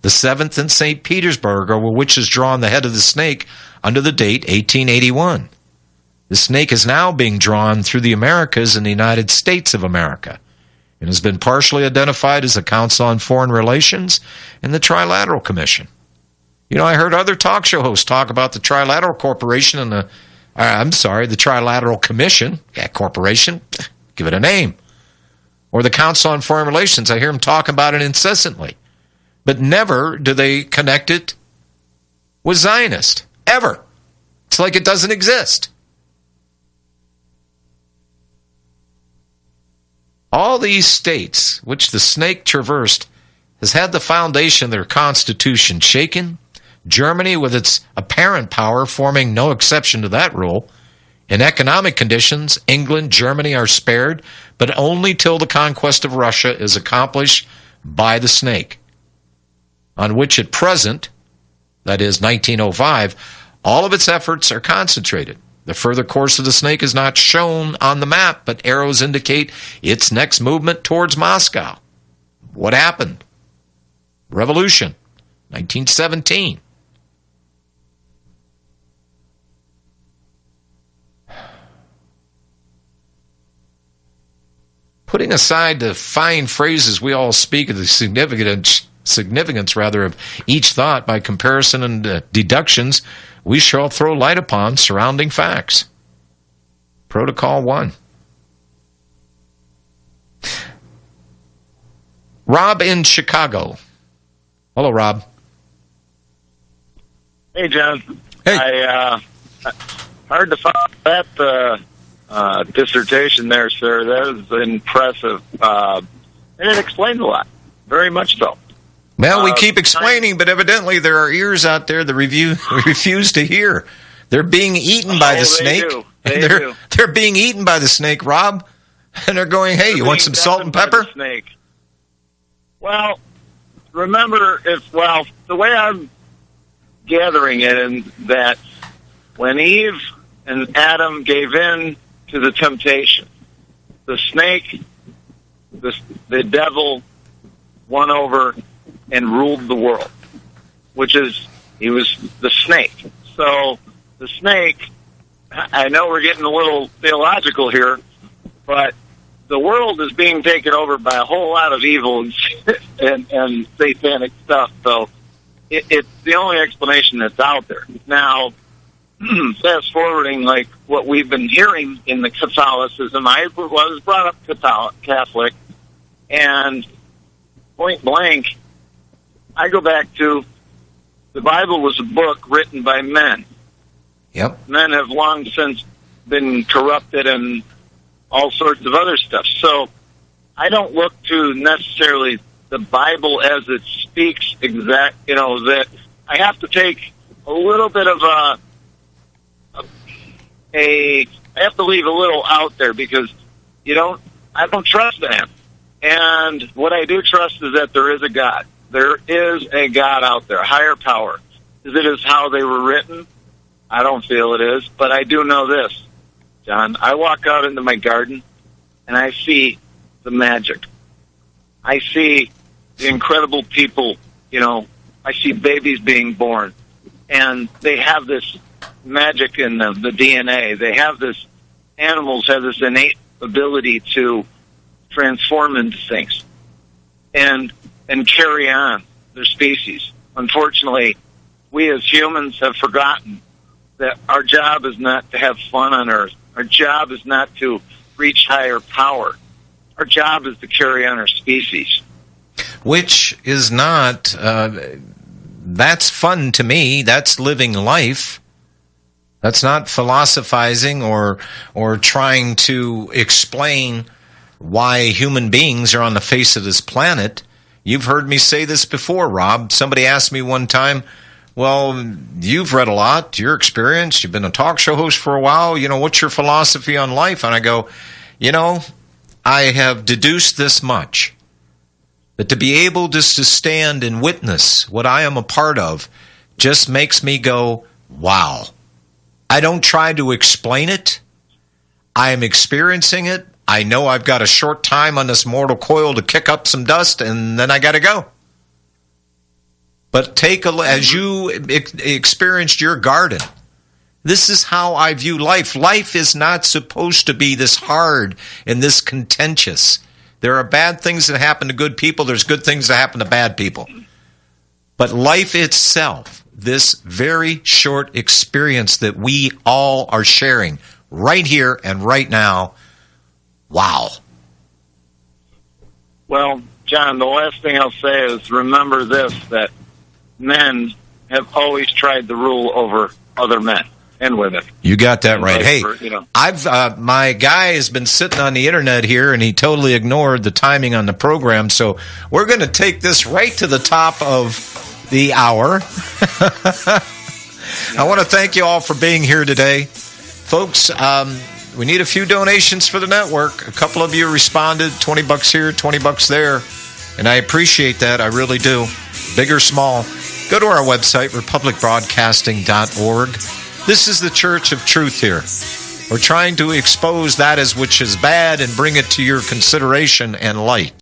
A: The seventh in St. Petersburg, over which is drawn the head of the snake under the date 1881. The snake is now being drawn through the Americas in the United States of America, and has been partially identified as the Council on Foreign Relations and the Trilateral Commission. You know, I heard other talk show hosts talk about the Trilateral Corporation and the Trilateral Commission. Yeah, corporation, give it a name. or the Council on Foreign Relations. I hear them talk about it incessantly. But never do they connect it with Zionist. Ever. It's like it doesn't exist. All these states which the snake traversed has had the foundation of their constitution shaken. Germany, with its apparent power, forming no exception to that rule. In economic conditions, England, Germany are spared, but only till the conquest of Russia is accomplished by the snake, on which at present, that is 1905, all of its efforts are concentrated. The further course of the snake is not shown on the map, but arrows indicate its next movement towards Moscow. What happened? Revolution, 1917. Putting aside the fine phrases we all speak of the significance of each thought by comparison and deductions, we shall throw light upon surrounding facts. Protocol 1. Rob in Chicago. Hello, Rob.
K: Hey, John.
A: Hey.
K: I hard to find that dissertation there, sir. That was impressive. And it explains a lot. Very much so.
A: Well, we keep explaining, but evidently there are ears out there that refuse to hear. They're being eaten by the snake. They're being eaten by the snake, Rob. And they're going, hey, you want some salt and pepper?
K: Snake. Well, remember, the way I'm gathering it is that when Eve and Adam gave in to the temptation, the snake, the devil, won over and ruled the world, he was the snake. So the snake, I know we're getting a little theological here, but the world is being taken over by a whole lot of evil and satanic stuff. So it's the only explanation that's out there. Now, fast forwarding, like what we've been hearing in the Catholicism, I was brought up Catholic, and point blank, I go back to the Bible was a book written by men.
A: Yep.
K: Men have long since been corrupted and all sorts of other stuff. So I don't look to necessarily the Bible as it speaks that I have to take a little bit of I have to leave a little out there because I don't trust them. And what I do trust is that there is a God. There is a God out there, a higher power. Is it as how they were written? I don't feel it is, but I do know this, John. I walk out into my garden, and I see the magic. I see the incredible people, I see babies being born, and they have this magic in them, the DNA. They have this, animals have this innate ability to transform into things and carry on their species. Unfortunately, we as humans have forgotten that our job is not to have fun on Earth. Our job is not to reach higher power. Our job is to carry on our species.
A: Which is not, that's fun to me. That's living life. That's not philosophizing or trying to explain why human beings are on the face of this planet. You've heard me say this before, Rob. Somebody asked me one time, well, you've read a lot, you're experienced, you've been a talk show host for a while, what's your philosophy on life? And I go, I have deduced this much, that to be able just to stand and witness what I am a part of just makes me go, wow. I don't try to explain it. I am experiencing it. I know I've got a short time on this mortal coil to kick up some dust, and then I got to go. But as you experienced your garden, this is how I view life. Life is not supposed to be this hard and this contentious. There are bad things that happen to good people. There's good things that happen to bad people. But life itself, this very short experience that we all are sharing right here and right now, wow.
K: Well, John, the last thing I'll say is remember this, that men have always tried to rule over other men and women.
A: You got that right. Hey,
K: you know.
A: my guy has been sitting on the internet here, and he totally ignored the timing on the program, so we're going to take this right to the top of the hour. I want to thank you all for being here today. Folks, we need a few donations for the network. A couple of you responded, $20 here, $20 there, and I appreciate that. I really do. Big or small. Go to our website, republicbroadcasting.org. This is the Church of Truth here. We're trying to expose that as which is bad and bring it to your consideration and light.